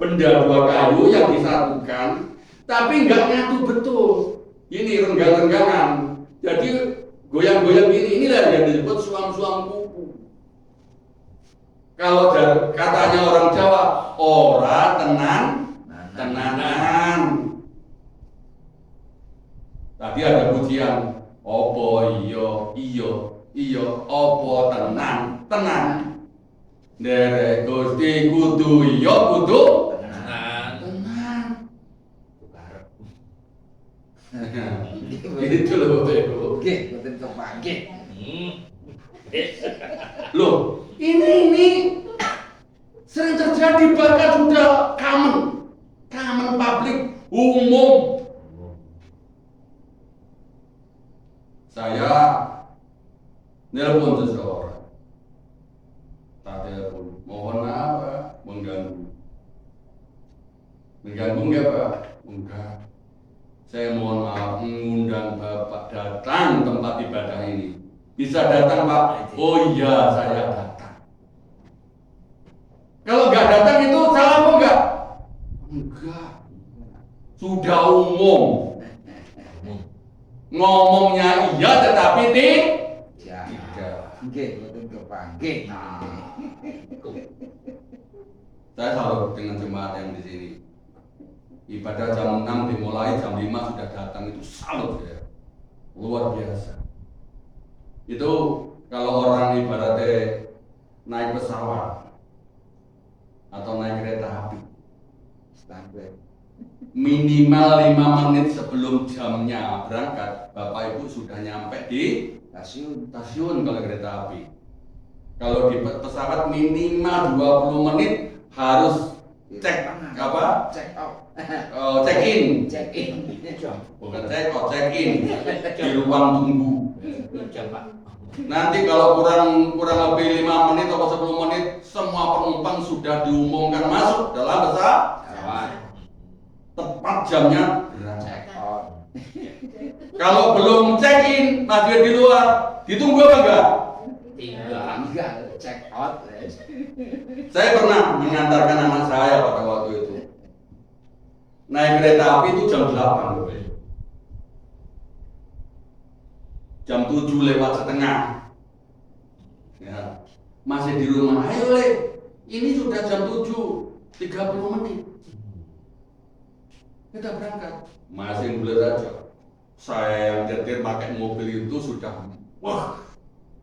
benda, dua kayu yang disatukan, tapi nggak nyatu betul. Ini renggang-renggangan. Jadi goyang-goyang inilah yang disebut suam-suam kuku. Kalau katanya orang Jawa, ora tenanan. Tadi ada pujian, opo iyo, opo tenan. Derek Gusti kudu iyo kudu tenan. Itu loh Bapak. Oke, betul kepake. Loh, ini sering terjadi bahkan sudah common publik umum. Saya nelpon seseorang, tak telepon, mohon maaf Pak, mengganggu nggak Pak? Enggak. Saya mohon maaf mengundang Bapak datang tempat ibadah ini. Bisa datang Pak? Oh iya saya datang. Kalau nggak datang itu salah apa enggak? Enggak. Sudah umum. Ngomongnya iya tetapi tidak. Nggih, mboten kepanggih. Saya salut dengan jemaat yang di sini. Ibadah jam 6 dimulai, jam 5 sudah datang, itu salut ya. Luar biasa. Itu kalau orang ibaratnya naik pesawat atau naik kereta api, Standar. minimal 5 menit sebelum jamnya berangkat, Bapak Ibu sudah nyampe di stasiun kalau kereta api. Kalau di pesawat minimal 20 menit harus check apa? Check out. Check in. Check in. Bukan check out, check in di ruang tunggu. Nanti kalau kurang lebih 5 menit atau 10 menit, semua penumpang sudah diumumkan masuk dalam pesawat. Tepat jamnya berangkat. Check out. Kalau belum check in, masih di luar, ditunggu apa enggak? Tinggal check out. Saya pernah mengantarkan anak saya pada waktu itu. Naik kereta api itu jam 8 loh. Jam 7 lewat setengah. Ya, masih di rumah. Ayo Le, ini sudah jam 7, 30 menit. Kita berangkat. Masih bulat aja. Saya yang nyetir pakai mobil itu sudah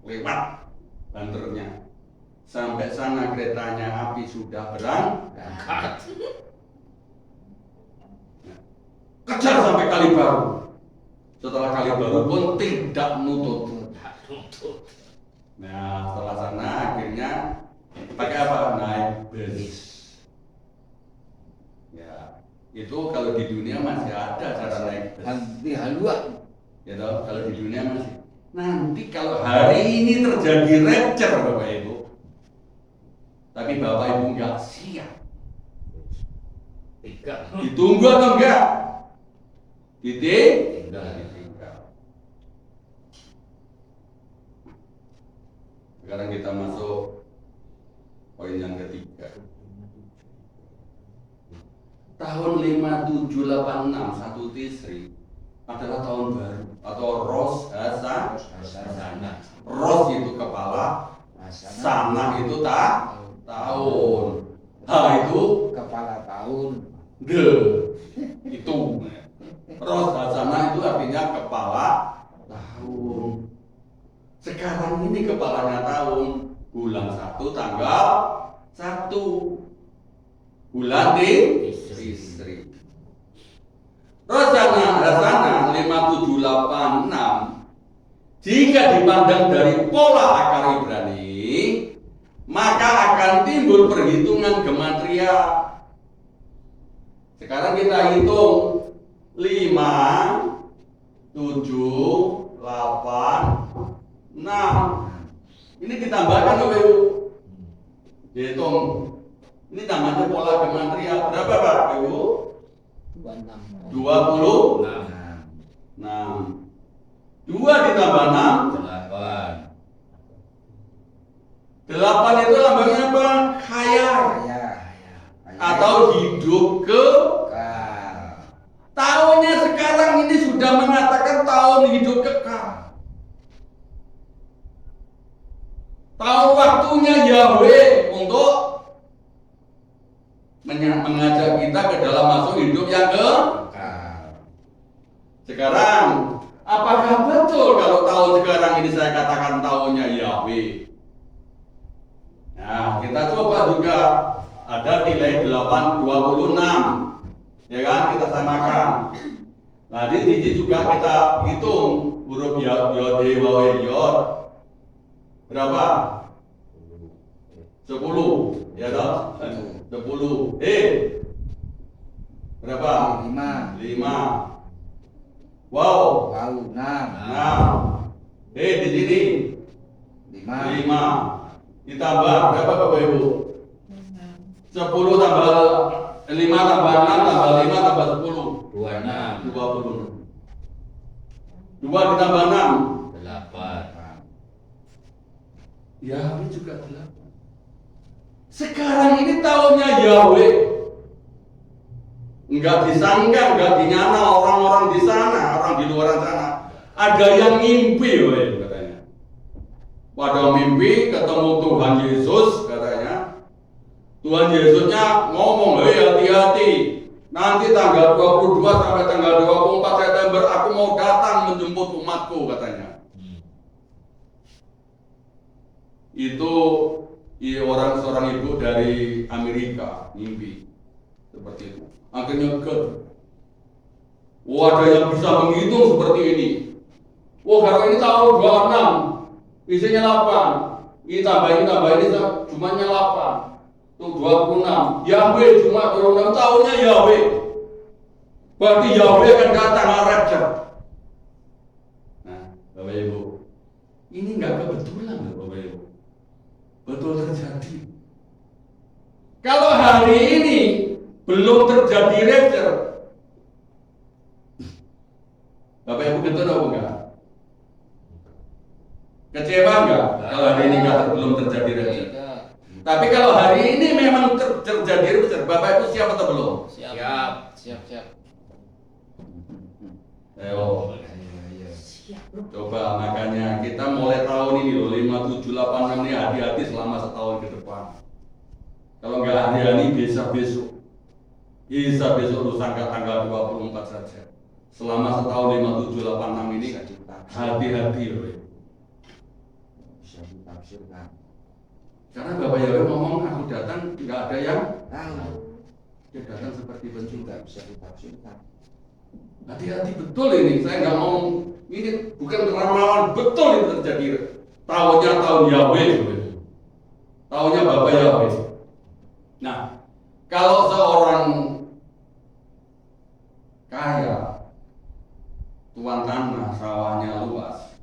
lewat banternya. Sampai sana keretanya api sudah berangkat. Kejar sampai Kalibaru. Setelah Kalibaru pun tidak nutut. Nah, setelah sana akhirnya pakai apa? Naik bis. Ya, itu kalau di dunia masih ada cara naik bis. Di haluan. Ya toh, kalau di dunia masih. Nanti kalau hari ini terjadi rapture Bapak Ibu, tapi Bapak Ibu nggak siap, ditunggu atau enggak? Ditinggal. Sekarang kita masuk poin yang ketiga. Tahun 5786 1 Tisri adalah tahun baru atau Rosh Hashanah. Rosh itu kepala, Sanah itu tahun. Itu Kepala tahun. Itu. Rosh Hashanah itu artinya kepala tahun. Sekarang ini kepalanya tahun, bulan 1 tanggal 1 bulan Tisri. Rosh Hashanah 5786 jika dipandang dari pola akar Ibrani, maka akan timbul perhitungan gematria. Sekarang kita hitung 5, 7, 8, 6. Ini ditambahkan Bapak Ibu. Dihitung. Ini namanya pola gematria. Berapa Pak Ibu? 26. 2 ditambah 6 8 itu lambangnya apa? Khayal atau hidup kekal. Tahunnya sekarang ini sudah mengatakan tahun hidup kekal. Tahun waktunya Yahweh untuk mengajak kita ke dalam masuk hidup yang kekal. Sekarang, apakah betul kalau tahun sekarang ini saya katakan tahunnya Yahweh? Nah, kita coba juga ada nilai 826. Ya kan, kita samakan. Nah, di sini juga kita hitung huruf Yod, Wawe, Yod. Berapa? 10. Ya toh? 10. Berapa? 5. Wow. 6. Di sini 5. Ditambah berapa Bapak Ibu? 10 tambah 5 tambah 6 tambah 5 tambah 10. 26. 2 ditambah 6. 8. Yahweh juga 8. Sekarang ini tahunnya Yahweh. Enggak disangka, enggak dinyana orang-orang di sana, orang di luar sana. Ada yang mimpi, weh, katanya. Pada mimpi ketemu Tuhan Yesus, katanya. Tuhan Yesusnya ngomong, hei hati-hati. Nanti tanggal 22 sampai tanggal 24 September aku mau datang menjemput umatku, katanya. Itu seorang ibu dari Amerika mimpi seperti itu. Akhirnya ada yang bisa menghitung seperti ini. Kalau ini tahun 26, isinya 8. Ini tambahin jumlahnya 8. Itu 26. Yahweh cuma 26 tahunnya Yahweh. Berarti Yahweh akan datang rapture. Nah, Bapak Ibu, ini nggak kebetulan loh Bapak Ibu. Betul terjadi. Kalau hari ini belum terjadi rapture, Bapak Ibu betul apa enggak? Kecewa enggak kalau hari ini belum terjadi rapture? Tapi kalau hari ini memang terjadi rapture, Bapak Ibu siap atau belum? Siap. Ayo. Coba makanya kita mulai tahun ini loh 5786 ini hati-hati selama setahun ke depan. Kalau nggak hari-hari besok lusa tanggal 24 saja. Selama setahun 5786 ini hati-hati loh. Bisa ditafsirkan. Karena Bapak Yahweh ngomong aku datang nggak ada yang Tahu. dia datang seperti pencuri. Tidak bisa ditafsirkan. Hati-hati betul ini, saya nggak mau ini bukan ramalan, betul ini terjadi. Tahunnya tahun Yahweh, tahunnya Bapak Yahweh. Nah, kalau seorang kaya, tuan tanah, sawahnya luas,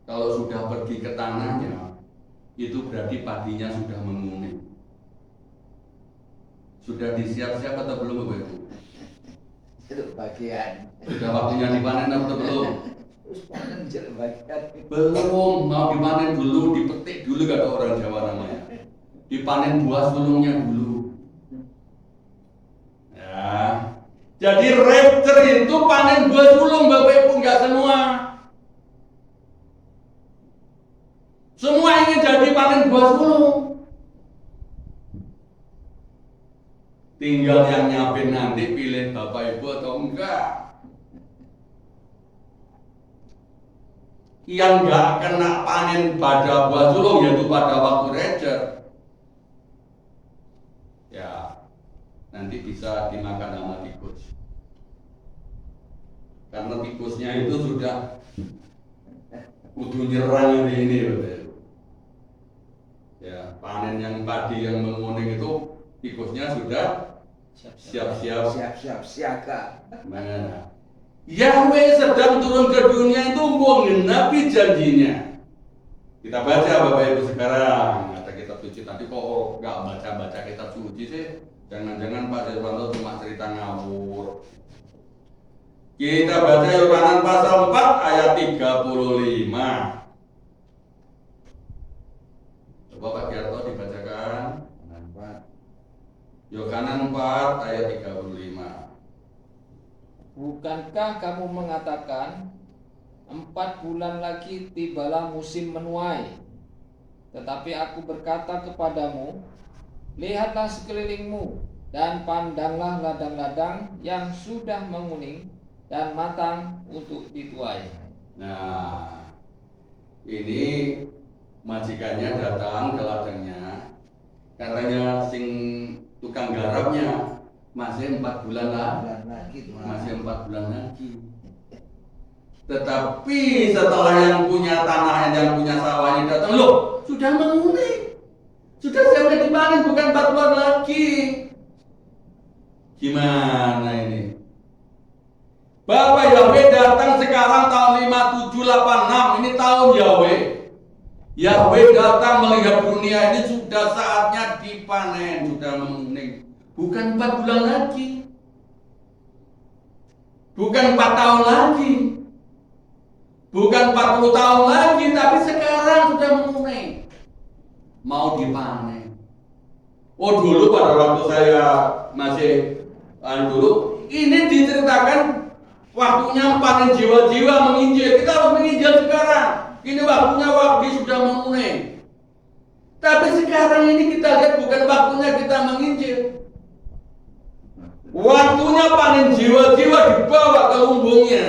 kalau sudah pergi ke tanahnya, itu berarti padinya sudah menguning. Sudah disiap-siap atau belum Bapak Ibu? Itu bagian. Sudah waktunya dipanen atau belum? Terus panen jadi bagian. Belum, mau dipanen dulu, dipetik dulu kata orang Jawa namanya. Dipanen buah sulungnya dulu. Ya. Jadi rapture itu panen buah sulung Bapak Ibu, enggak semua. Semua ingin jadi panen buah sulung. Tinggal yang nyiapin nanti pilih Bapak Ibu atau enggak. Yang enggak kena panen pada buah sulung yaitu pada waktu rapture, ya nanti bisa dimakan sama tikus. Karena tikusnya itu sudah kudu nyerang ini Bapak Ibu. Ya, panen yang padi yang menguning itu tikusnya sudah siap-siap siaga. Mana? Yahweh sedang turun ke dunia itu mengenapi janjinya. Kita baca Bapak Ibu sekarang ada kitab suci. Nanti kok nggak baca kitab suci sih? Jangan-jangan Pak Deswanto cuma cerita ngawur. Kita baca Yohanan pasal 4 ayat 35. Coba Pak Giarto dibacakan. Yohanan 4 ayat 35. Bukankah kamu mengatakan 4 bulan lagi tibalah musim menuai? Tetapi aku berkata kepadamu, lihatlah sekelilingmu dan pandanglah ladang-ladang yang sudah menguning dan matang untuk dituai. Nah, ini majikannya datang ke ladangnya. Katanya sing tukang garapnya masih 4 bulan lagi. Masih 4 bulan lagi. Tetapi setelah yang punya tanah, yang punya sawah ini datang, loh, sudah menguning. Sudah siap dipanen, bukan 4 bulan lagi. Gimana ini? Bapak Yahweh datang sekarang tahun 5786, ini tahun Yahweh. Yahweh datang melihat dunia ini sudah saatnya dipanen, sudah menguning. Bukan 4 bulan lagi. Bukan 4 tahun lagi. Bukan 40 tahun lagi, tapi sekarang sudah menguning. mau dipanen. Oh dulu pada waktu saya masih dulu ini diceritakan waktunya panen jiwa-jiwa menginjil. Kita harus menginjil sekarang. Ini waktunya waktu sudah menguning. Tapi sekarang ini kita lihat bukan waktunya kita menginjil. Waktunya panen jiwa-jiwa dibawa ke lumbungnya.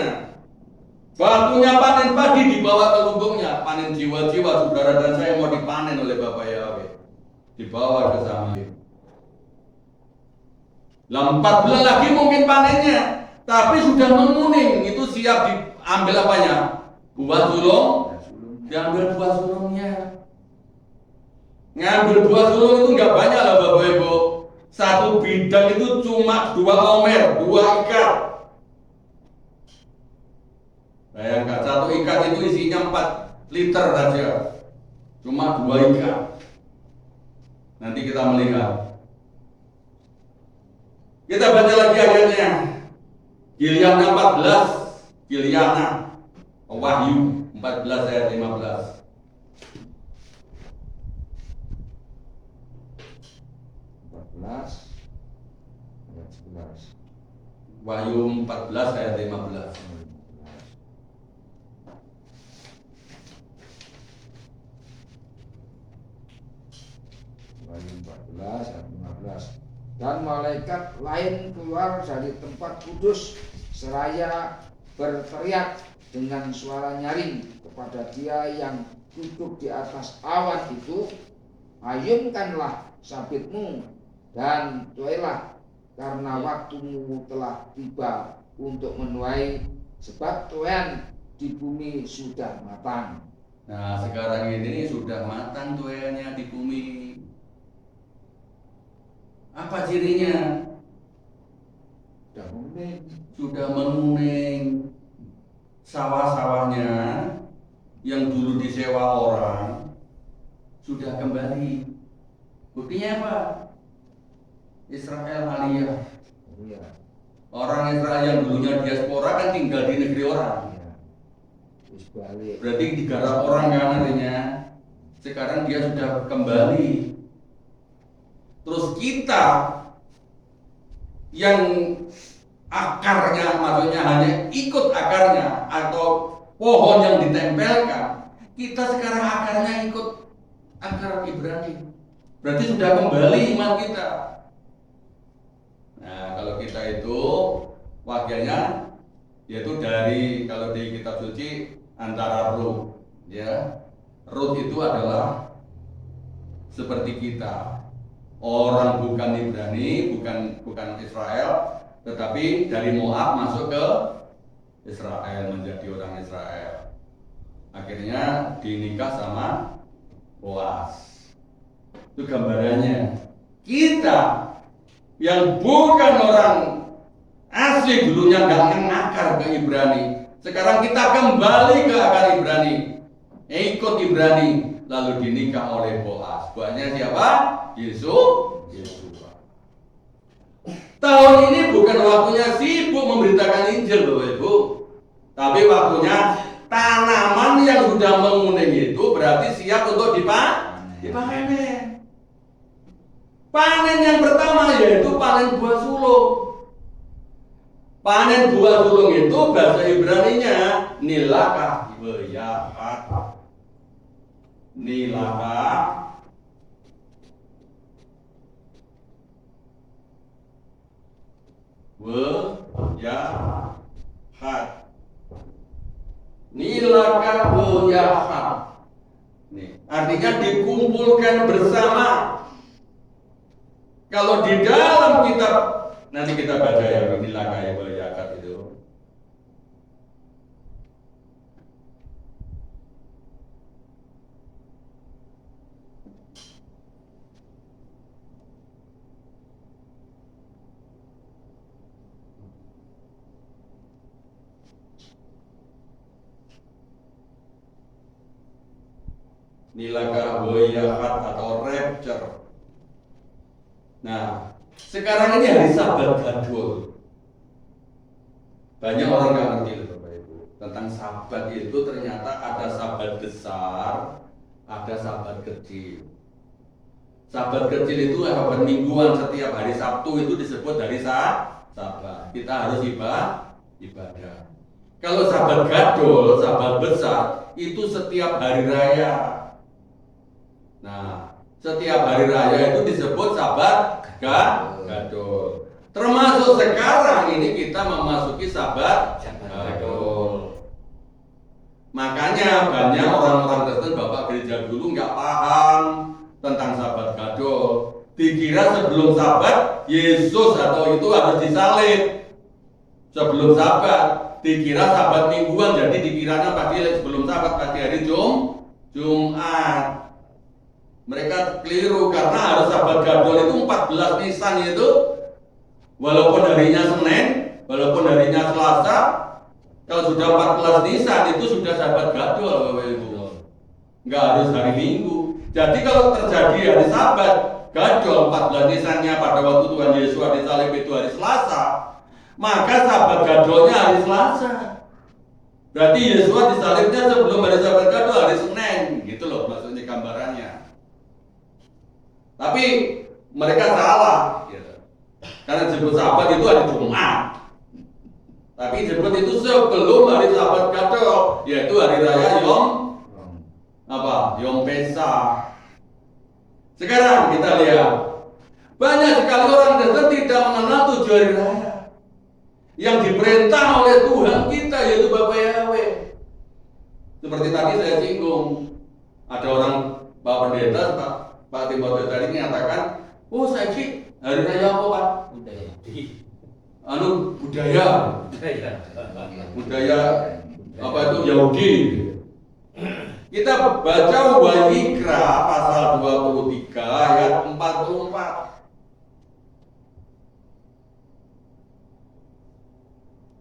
Waktunya panen padi dibawa ke lumbungnya. Panen jiwa-jiwa saudara dan saya mau dipanen oleh Bapak Yahweh. Dibawa ke sana. Lah 4 bulan lagi mungkin panennya. Tapi sudah menguning. Itu siap diambil apanya? Buah sulung. Diambil buah sulungnya. Ngambil buah sulung itu nggak banyak lah Bapak Ibu. Satu bidang itu cuma 2 omer, 2 ikat. Bayangkan satu ikat itu isinya 4 liter saja. Cuma 2 ikat. Nanti kita melihat. Kita baca lagi ayatnya. Gilyana 14. Gilyana. Wahyu 14 ayat 15. ayat 11. Wahyu 14 ayat 15. Wahyu 14 ayat 15. Dan malaikat lain keluar dari tempat kudus seraya berteriak dengan suara nyaring kepada dia yang duduk di atas awan itu, ayunkanlah sabitmu dan tuailah, karena waktumu telah tiba untuk menuai, sebab tuaian di bumi sudah matang. Nah sekarang ini sudah matang tuaiannya di bumi. Apa cirinya? Sudah menguning. Sawah-sawahnya yang dulu disewa orang sudah kembali. Buktinya apa? Israel aliyah. Orang Israel yang dulunya diaspora kan tinggal di negeri orang. Berarti digarap orang kan artinya. Sekarang dia sudah kembali. Terus kita yang akarnya, maksudnya hanya ikut akarnya atau pohon yang ditempelkan, kita sekarang akarnya ikut akar Ibrani. Berarti sudah kembali iman kita. Nah kalau kita itu wakilnya yaitu dari, kalau di kitab suci antara Ruth, ya Ruth itu adalah seperti kita. Orang bukan Ibrani, bukan Israel, tetapi dari Moab masuk ke Israel, menjadi orang Israel. Akhirnya dinikah sama Boaz. Itu gambarannya. Kita yang bukan orang asli dulunya nggak ngakar ke Ibrani, sekarang kita kembali ke akar Ibrani, ikut Ibrani, lalu dinikah oleh Boaz. Boaznya siapa? Yesus. Tahun ini bukan waktunya sibuk memberitakan Injil Bapak Ibu, tapi waktunya tanaman yang sudah menguning itu berarti siap untuk dipanen. Panen yang pertama yaitu panen buah sulung. Panen buah sulung itu bahasa Ibraninya nilaka, nilaka. Hat. Nilaka hat. Nih, artinya dikumpulkan bersama. Kalau di dalam kitab, nanti kita baca ya nilaka hat itu. Nilaka hat atau rapture. Nah, sekarang ini hari Sabat Gadul. Banyak orang nggak ngerti loh Bapak Ibu tentang Sabat itu. Ternyata ada Sabat besar, ada Sabat kecil. Sabat kecil itu sabat mingguan, setiap hari Sabtu itu disebut hari Sabat. Kita harus ibadah. Kalau sabat gadol, sabat besar itu setiap hari raya. Nah, setiap hari raya itu disebut sabat gadol. Termasuk sekarang ini kita memasuki sabat gadol. Makanya banyak orang-orang Kristen, bapak gereja dulu nggak paham tentang sabat gadol. Dikira sebelum sabat Yesus atau itu harus disalib. Sebelum sabat dikira sabat mingguan, jadi dikiranya pasti sebelum sabat pasti hari Jumat. Mereka keliru karena harus sabat gadol itu 14 Nisan itu. Walaupun harinya Senin, walaupun harinya Selasa, kalau sudah 14 Nisan itu sudah sabat gadol, Bapak Ibu. Enggak harus hari Minggu. Jadi kalau terjadi hari Sabat gadol 14 Nisannya pada waktu Tuhan Yesus disalib itu hari Selasa, maka sabat gadolnya hari Selasa. Berarti Yesus disalibnya sebelum hari sabat gadol hari Senin, gitu loh maksudnya gambarannya. Tapi mereka salah, gitu. Karena disebut sabat itu hari Jumat. Tapi disebut itu sebelum hari sabat gadol, yaitu hari raya Yom Pesach. Sekarang kita lihat banyak sekali orang Kristen tidak mengenal 7 hari raya yang diperintah oleh Tuhan kita, yaitu Bapak Yahweh. Seperti tadi saya singgung, ada orang Pak Pendeta, Pak Timotius tadi menyatakan, oh saya hari raya apa Pak? Budaya apa itu Yahudi. Kita baca Wayikra pasal 23 ayat 44.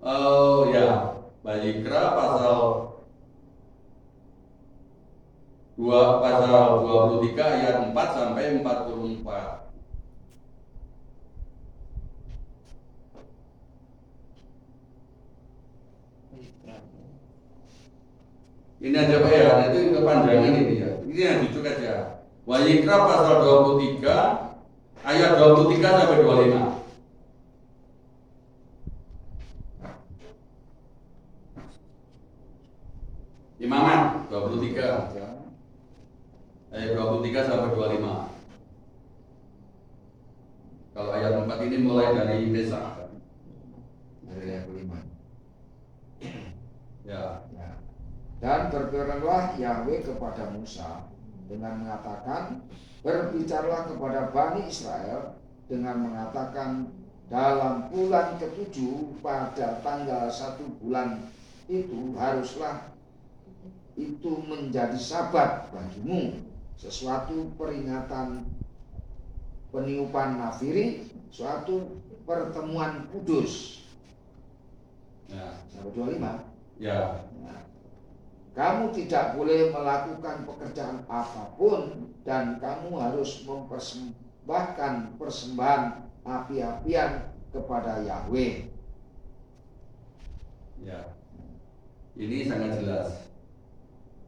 Oh ya, Wayikra pasal 23 ayat 4 sampai 44. Ini aja Pak ya, itu kepanjangan ini ya. Ini yang duduk aja. Wayikra pasal 23 ayat 23 sampai 25. Imaman 23 ayat 23 sampai 25. Kalau ayat 4 ini mulai dari desa. Dari yang kelima. Ya. Dan berfirmanlah Yahweh kepada Musa dengan mengatakan, berbicaralah kepada Bani Israel dengan mengatakan, dalam bulan ke-7 pada tanggal 1 bulan itu haruslah itu menjadi sabat bagimu, sesuatu peringatan peniupan nafiri, suatu pertemuan kudus. Ya. Sampai 25. Ya. Nah, kamu tidak boleh melakukan pekerjaan apapun dan kamu harus mempersembahkan persembahan api-apian kepada Yahweh. Ya. Ini sangat jelas.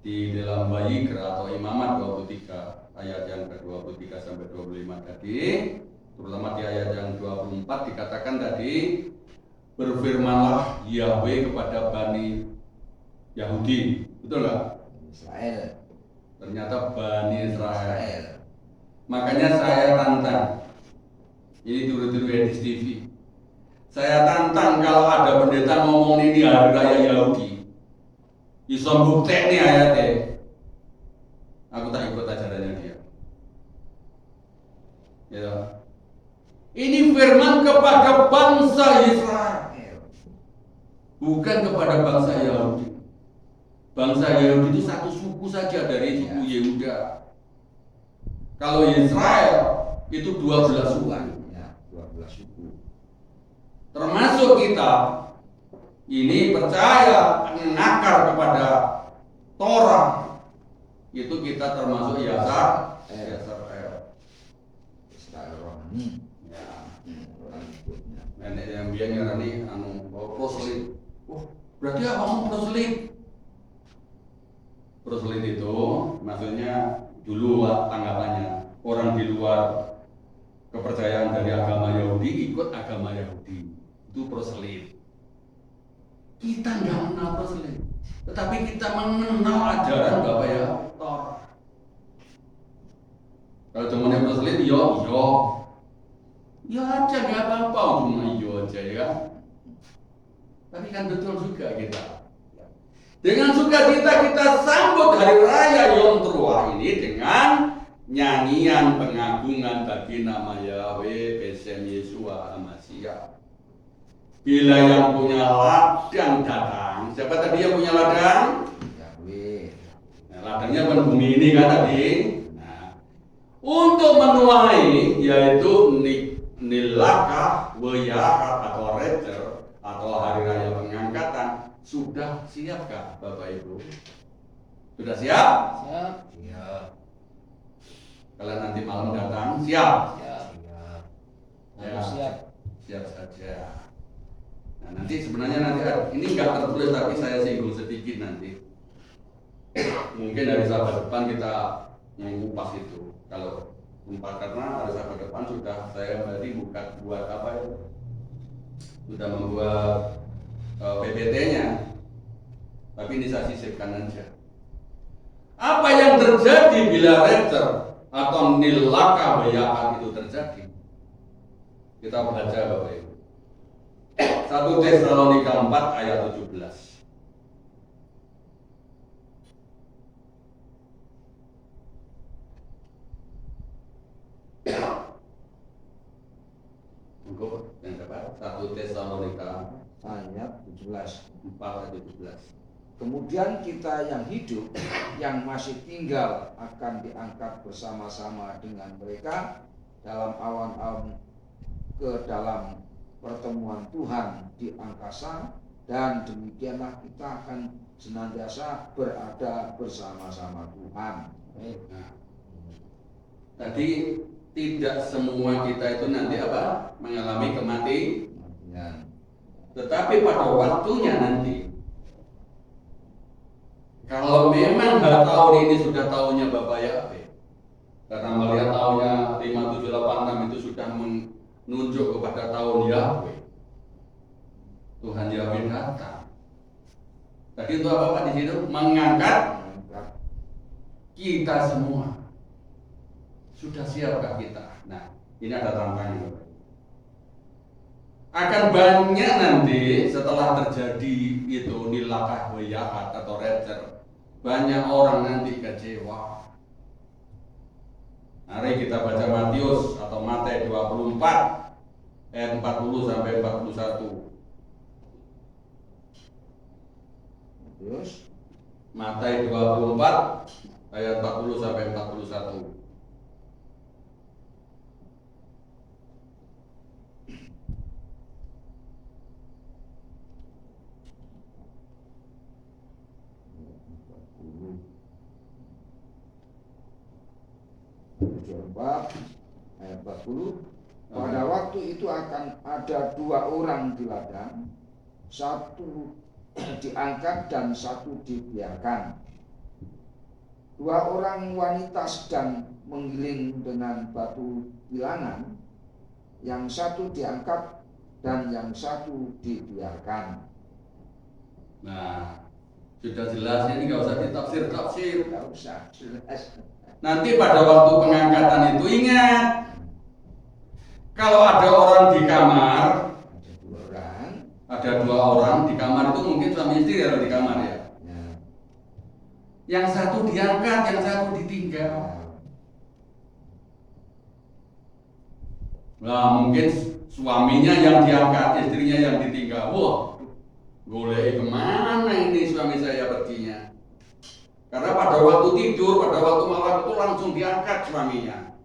Di dalam Wayikra atau Imamat 23 ayat yang ke-23 sampai 25 tadi, terutama di ayat yang 24 dikatakan tadi, berfirmanlah Yahweh kepada Bani Yahudi, betul nggak? Israel. Ternyata Bani Israel. Makanya saya tantang, ini turu-turu Edis TV. Saya tantang kalau ada pendeta ngomong ini hari raya Yahudi, iso buktek nih ayatnya. Aku tak ikut ajarannya dia. Ya. Ini firman kepada bangsa Israel, bukan kepada bangsa Yahudi. Bangsa Yahudi itu satu suku saja dari suku Yehuda. Kalau Israel itu 12 suku. Ya, 12 suku. Termasuk kita ini percaya mengakar kepada Torah. Itu kita termasuk Yasar Israel rohani. Ya. Orang ikutnya. Nenek yang biar ngarani proselyt. Oh, berarti apa proselyt? Proselyt itu maksudnya dulu tanggapannya orang di luar kepercayaan dari agama Yahudi ikut agama Yahudi. Itu proselyt. Kita nggak mengenal proselyt, tetapi kita mengenal ajaran Bapak ya Torah. Kalau temannya proselyt, yo aja nggak apa-apa, cuma yo aja ya. Tapi kan betul juga kita. Dengan sukacita kita sambut hari raya Yom Teruah ini dengan nyanyian pengagungan bagi nama Yahweh Besem Yesua Hamasiah. Bila yang punya ladang datang, siapa tadi yang punya ladang? Yahweh. Nah, ladangnya bukan bumi ini kan tadi. Nah, untuk menuai yaitu nilaka, weyakat atau recer atau hari raya pengangkatan, sudah siapkah Bapak Ibu? Sudah siap? Siap. Siap. Kalau nanti malam datang, siap? Siap. Siap. Harus siap. Siap saja. Nah, nanti sebenarnya ini nggak tertulis tapi saya singgung sedikit nanti. Mungkin dari sahabat depan kita mengupas itu. Kalau karena dari sahabat depan sudah saya tadi buat apa ya? Sudah membuat PPT-nya. Tapi ini saya sisipkan aja. Apa yang terjadi bila recer atau nilaka bayakan itu terjadi? Kita baca Bapak Ibu. 1 Tesalonika 4 ayat 17. Monggo yang dapat 1 Tesalonika Ayat 17. 4 ayat 17. Kemudian kita yang hidup, yang masih tinggal akan diangkat bersama-sama dengan mereka dalam awan-awan ke dalam pertemuan Tuhan di angkasa, dan demikianlah kita akan senantiasa berada bersama-sama Tuhan. Nah, tadi tidak semua kita itu nanti apa? Mengalami kematian. Tetapi pada waktunya nanti, kalau memang tahun ini sudah tahunnya Bapak Yahweh, karena melihat tahunnya 5786 itu sudah menunjuk kepada tahun Yahweh, Tuhan Yahweh datang. Tadi untuk apa Pak di situ? Mengangkat kita semua. Sudah siapkah kita? Nah, ini ada tantangan Bapak. Akan banyak nanti setelah terjadi itu nilakah wayahat atau recer, banyak orang nanti kecewa. Mari kita baca Matius atau Matius 24 ayat 40 sampai 41. Matius 24 ayat 40 sampai 41. Ayat 40. Pada waktu itu akan ada 2 orang di ladang, satu diangkat dan satu dibiarkan. 2 orang wanita sedang menggiling dengan batu bilangan, yang satu diangkat dan yang satu dibiarkan. Nah, sudah jelas ini nggak usah ditafsir-tafsir. Tidak usah, jelas. Nanti pada waktu pengangkatan itu ingat, kalau ada orang di kamar, ada 2 orang di kamar itu mungkin suami istri kalau di kamar ya. Yang satu diangkat, yang satu ditinggal. Nah, mungkin suaminya yang diangkat, istrinya yang ditinggal. Wah, boleh kemana ini suami saya perginya? Karena pada waktu tidur, pada waktu malam itu langsung diangkat suaminya,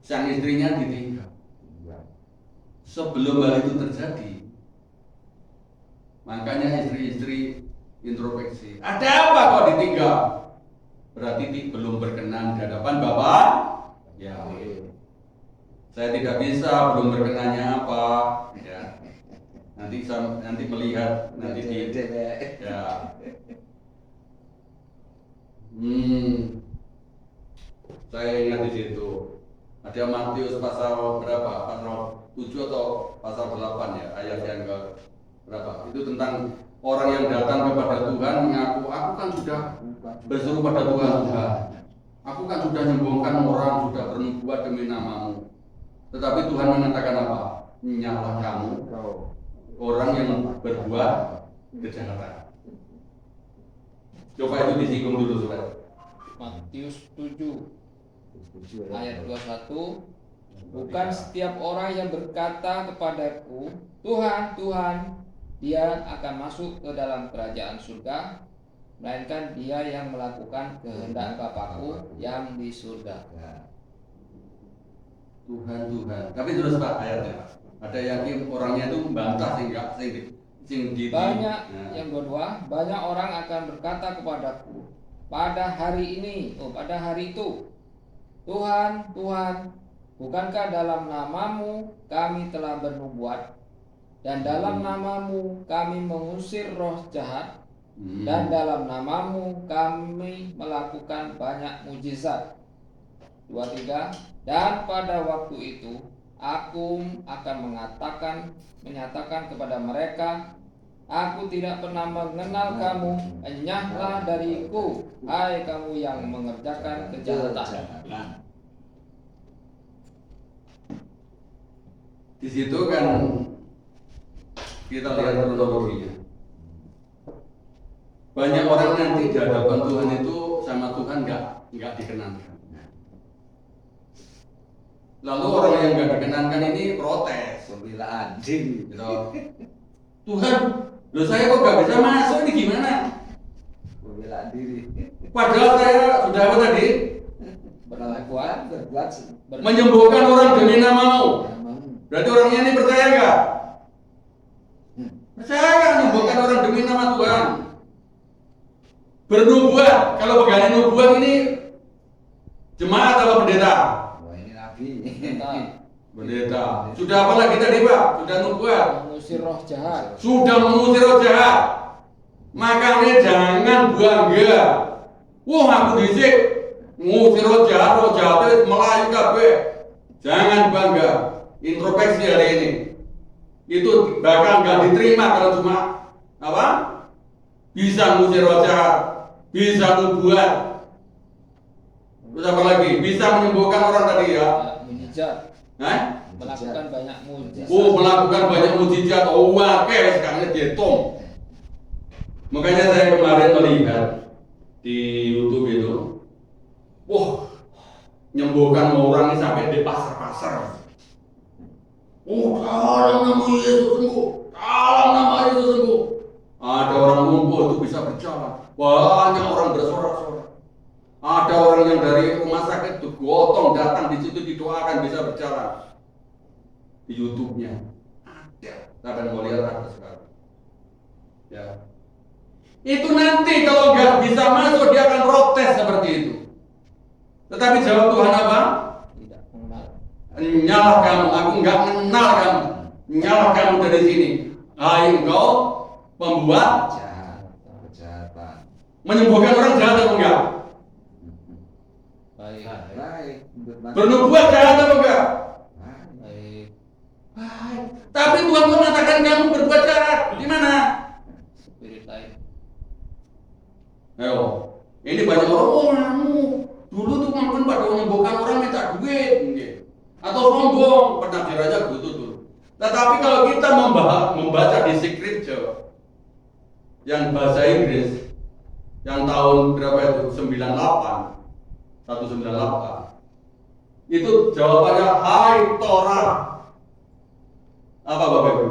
sang istrinya ditinggal. Sebelum hal itu terjadi, makanya istri-istri introspeksi. Ada apa kok ditinggal? Berarti belum berkenan di hadapan Bapak Yahweh. Saya tidak bisa, belum berkenannya apa? Ya. Nanti melihat nanti di ya. Saya ingat di situ. Ada Matius pasal berapa? Pasal 7 atau pasal 8 ya, ayat yang ke berapa? Itu tentang orang yang datang kepada Tuhan mengaku, aku kan sudah berseru pada Tuhan. Aku kan sudah menyembuhkan orang, sudah bernubuat demi namamu. Tetapi Tuhan mengatakan apa? Nyalah kamu orang yang berbuat kejahatan. Coba itu disinggung dulu saudara. Matius 7 ayat 21. Bukan setiap orang yang berkata kepadaku, Tuhan, Tuhan, dia akan masuk ke dalam kerajaan surga, melainkan dia yang melakukan kehendak Bapakku yang di surga. Tuhan, Tuhan. Tapi terus Pak ayatnya Pak. Ada yakin orangnya itu membantah sehingga Banyak yang kedua, banyak orang akan berkata kepadaku pada hari ini, pada hari itu, Tuhan, Tuhan, bukankah dalam namamu kami telah bernubuat, dan dalam namamu kami mengusir roh jahat, dan dalam namamu kami melakukan banyak mujizat. 23. Dan pada waktu itu aku akan menyatakan kepada mereka, aku tidak pernah mengenal kamu, enyahlah dariku, hai kamu yang mengerjakan kejahatan. Di situ kan kita lihat kronologinya. Banyak orang nanti di hadapan Tuhan itu sama Tuhan nggak dikenankan. Lalu orang yang nggak dikenankan ini protes, Pembelaan diri. gitu. Tuhan, loh saya kok nggak bisa masuk ini gimana? Pembelaan diri. Padahal saya sudah apa tadi? Berbuat Menyembuhkan orang demi namamu. Berarti orangnya ini percaya nggak? Percaya nggak menyembuhkan orang demi nama Tuhan? Bernubuat, kalau pegangan nubuat ini jemaat atau pendeta? Wah, ini nabi. Pendeta. Sudah apa lagi tadi Pak? Sudah nubuat. mengusir roh jahat. Sudah mengusir roh jahat. Makanya jangan bangga. Wah aku disik ngusir roh jahat itu melayu kabeh. Jangan bangga. Introspeksi hari ini. Itu bakal nggak diterima kalau cuma apa? Bisa ngusir roh jahat, bisa nubuat. Terus apa lagi? Bisa menyembuhkan orang tadi ya. Mujizat. Melakukan banyak mujizat. Melakukan banyak mujizat. Oke, sekarang dihitung. Makanya saya kemarin melihat di YouTube itu, nyembuhkan orang ini sampai di pasar-pasar. Dalam nama Yesus sembuh. Dalam nama Yesus sembuh. Ada orang lumpuh itu bisa berjalan. Banyak orang bersorak-sorak. Ada orang yang dari rumah sakit itu gotong datang di situ didoakan bisa berjalan. Di YouTube-nya ada. Saya akan mau lihat ada sekarang. Ya. Itu nanti kalau nggak bisa masuk dia akan protes seperti itu. Tetapi jawab Tuhan apa? Tidak mengenal. Nyalah kamu, aku nggak mengenal kamu. Nyalah kamu dari sini. Hai engkau pembuat Kejahatan. menyembuhkan orang jahat atau enggak? Baik. Bernubuat jahat atau enggak? Baik. Tapi Tuhan mengatakan kamu berbuat jahat. Di mana? Spirit lain. Ayo, ini banyak orang dulu tuh kan pada menyembuhkan orang minta duit, atau sombong, penafsirannya gitu dulu. Tetapi kalau kita membaca di Scripture yang bahasa Inggris yang tahun berapa itu 198 itu jawabannya Hai Torah. Apa Bapak Ibu?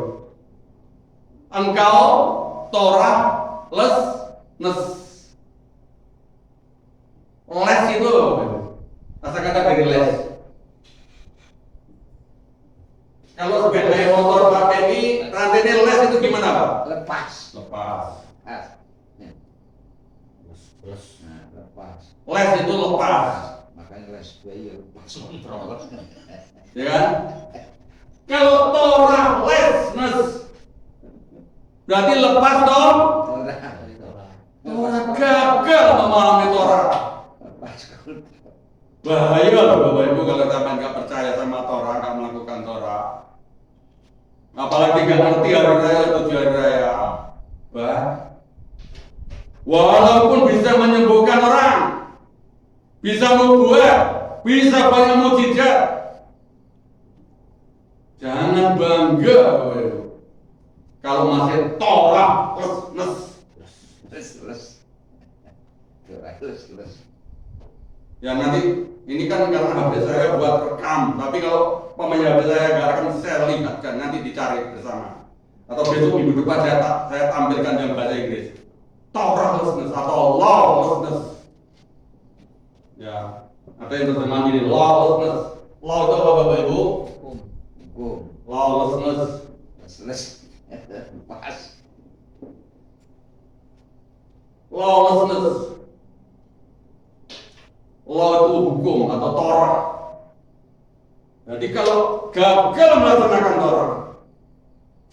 Engkau Torah lessness. Les itu kata dari les. Kalau sepeda motor pakai ini rantainya les itu gimana Pak? Lepas. Lepas. Les itu lepas. Makanya les bayi lepas kontrol. Ya kan? Kalau Torah lessness berarti lepas dong. Torah. Torah gagal memahami Torah. Lepas. Bahaya loh Bapak Ibu kalau sampai nggak percaya sama Torah, nggak melakukan Torah. Apalagi nggak ngerti hari raya, 7 hari raya. Walaupun bisa menyembuhkan orang, bisa membuat, bisa banyak mukjizat, jangan bangga Bapak Ibu. Kalau masih Torah les. Ya nanti ini kan karena HP saya buat rekam, tapi kalau pemain HP saya nggak akan saya lihatkan, nanti dicari bersama. Atau besok minggu depan saya tampilkan dalam bahasa Inggris. Torahlessness atau lawlessness. Ya, ada yang terjemahan ini lawlessness. Law itu apa Bapak Ibu? Hukum. Lawlessness. Pas. Lawlessness. Law itu hukum atau Torah. Jadi kalau gagal melaksanakan Torah,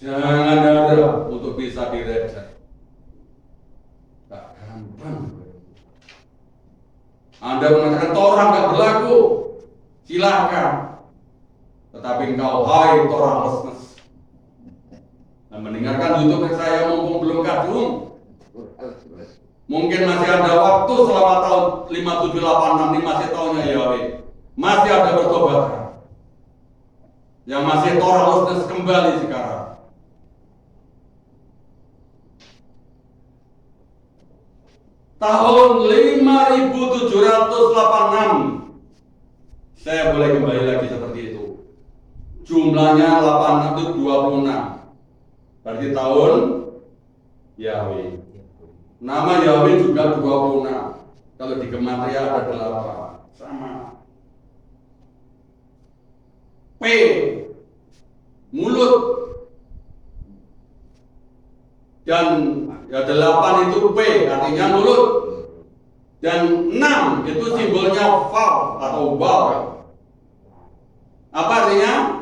jangan harap untuk bisa direject. Tak gampang. Anda mengatakan Torah nggak berlaku, silakan. Tetapi engkau hai Torahlessness, dan mendengarkan YouTube saya mumpung belum kadung. Mungkin masih ada waktu selama tahun 5786 ini masih tahunnya Yahweh. Masih ada bertobat. Yang masih Torahlessness kembali sekarang. Tahun 5786 saya boleh kembali lagi seperti itu. Jumlahnya 86 itu 26. Berarti tahun Yahweh. Nama Yahweh juga 26. Kalau di gematria ada 8. Sama. P. Mulut. Dan ya 8 itu P, artinya mulut. Dan 6 itu simbolnya vav atau waw. Apa artinya?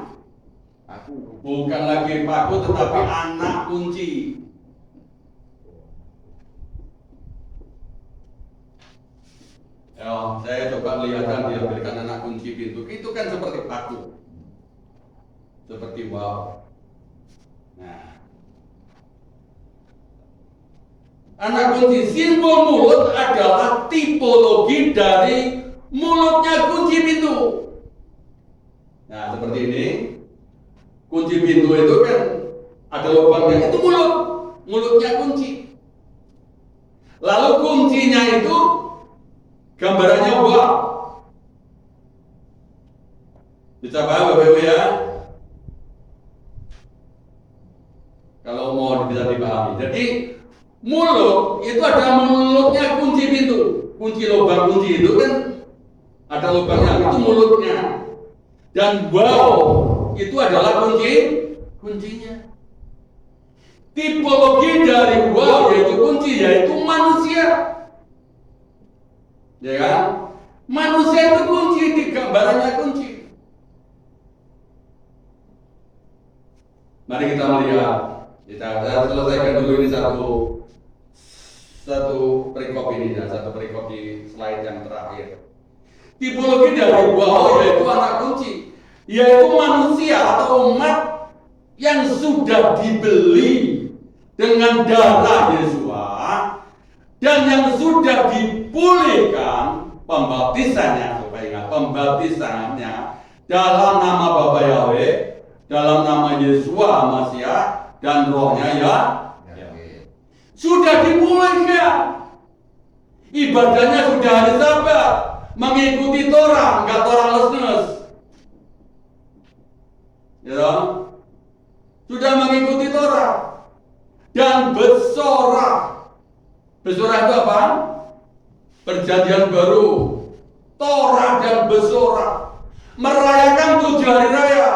Aku. Bukan lagi paku tetapi anak kunci. Ya, saya coba lihatkan diambilkan anak kunci pintu. Itu kan seperti paku. Seperti wow. Nah, anak kunci, simbol mulut adalah tipologi dari mulutnya kunci pintu. Nah, seperti ini. Kunci pintu itu kan ada lubangnya, itu mulutnya kunci. Lalu kuncinya itu gambarannya wow. Bisa paham Bapak Ibu ya? Kalau mau bisa dipahami. Jadi mulut itu ada mulutnya kunci pintu. Kunci lubang kunci itu kan ada lubangnya, itu mulutnya. Dan wow itu adalah kuncinya. Tipologi dari wow yaitu kunci, yaitu manusia. Ya kan? Manusia itu kunci, di gambarannya kunci. Mari kita melihat. Saya selesaikan dulu ini satu perikop ini dan satu perikop di slide yang terakhir. Tipologi dari wow yaitu anak kunci, yaitu manusia atau umat yang sudah dibeli dengan darah Yesus dan yang sudah dipulihkan pembaptisannya, supaya ingat pembaptisannya dalam nama Bapa Yahweh, dalam nama Yesus Masiah dan rohnya ya. Sudah dipulihkan. Ibadahnya sudah hari Sabat, mengikuti Torah, enggak Torahlessness. Ya, sudah mengikuti Torah dan bersorak. Bersorak itu apa? Perjanjian baru. Torah dan bersorak, merayakan 7 hari raya.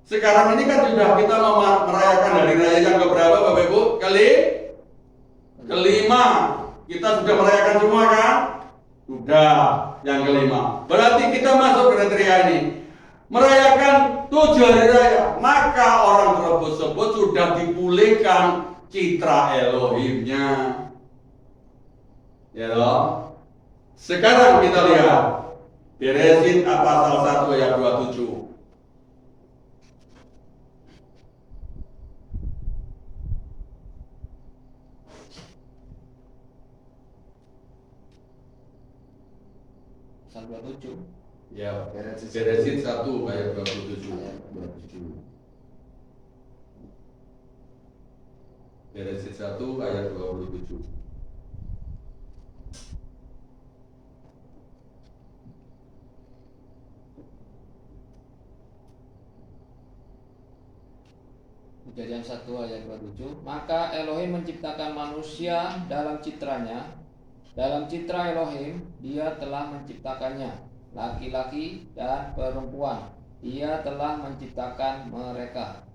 Sekarang ini kan sudah kita merayakan hari raya yang keberapa Bapak Ibu? Kelima. Kita sudah merayakan semua kan? Sudah, yang kelima. Berarti kita masuk kriteria ini. Merayakan 7 hari raya, maka orang tersebut sudah dipulihkan citra Elohimnya. Ya loh. Sekarang kita lihat Beresit pasal 1 ayat 27. Pasal 27. Ya, Beresit Beresit 1 ayat 27. ayat 27. Beresit 1 ayat 27. Kejadian 1 ayat 27. Maka Elohim menciptakan manusia dalam citranya. Dalam citra Elohim dia telah menciptakannya, laki-laki dan perempuan dia telah menciptakan mereka.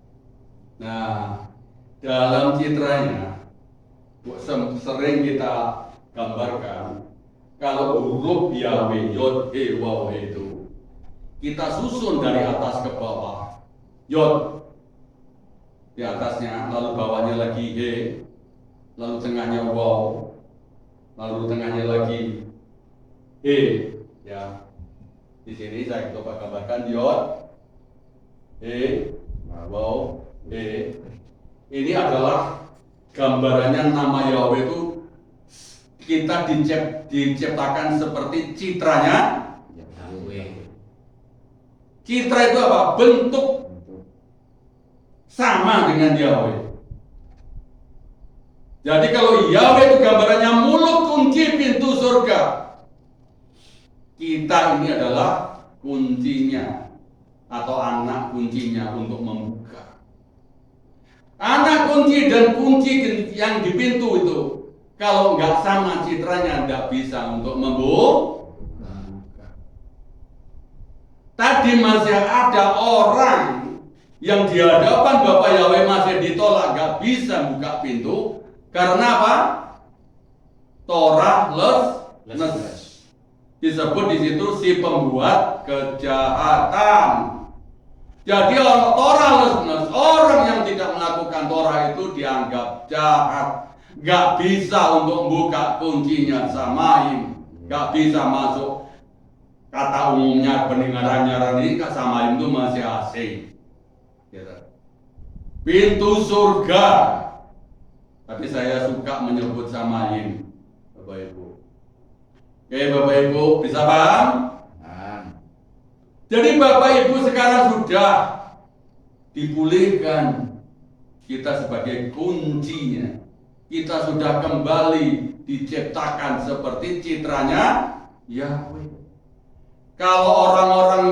Nah, dalam citranya sering kita gambarkan kalau huruf Yahweh Yod He Waw itu kita susun dari atas ke bawah. Yod di atasnya, lalu bawahnya lagi He, lalu tengahnya Waw, lalu tengahnya lagi He. Ya, di sini saya coba gambarkan Yod He Waw He. Ini adalah gambarannya nama Yahweh itu kita diciptakan seperti citranya. Citra itu apa? Bentuk sama dengan Yahweh. Jadi kalau Yahweh itu gambarannya mulut kunci pintu surga, kita ini adalah kuncinya atau anak kuncinya untuk membuka. Anak kunci dan kunci yang di pintu itu kalau nggak sama citranya nggak bisa untuk membuka. Tadi masih ada orang yang di hadapan Bapak Yahweh masih ditolak, nggak bisa buka pintu karena apa? Torah lessness. Disebut di situ si pembuat kejahatan. Jadi orang Torah lessness, orang yang tidak melakukan Torah itu dianggap jahat, nggak bisa untuk buka kuncinya Samaim, nggak bisa masuk. Kata umumnya pendengarannya ini Samaim itu masih asing. Pintu surga, tapi saya suka menyebut Samaim, Bapak Ibu. Oke, Bapak Ibu bisa paham? Jadi Bapak Ibu sekarang sudah dipulihkan, kita sebagai kuncinya, kita sudah kembali diciptakan seperti citranya Yahweh. Kalau orang-orang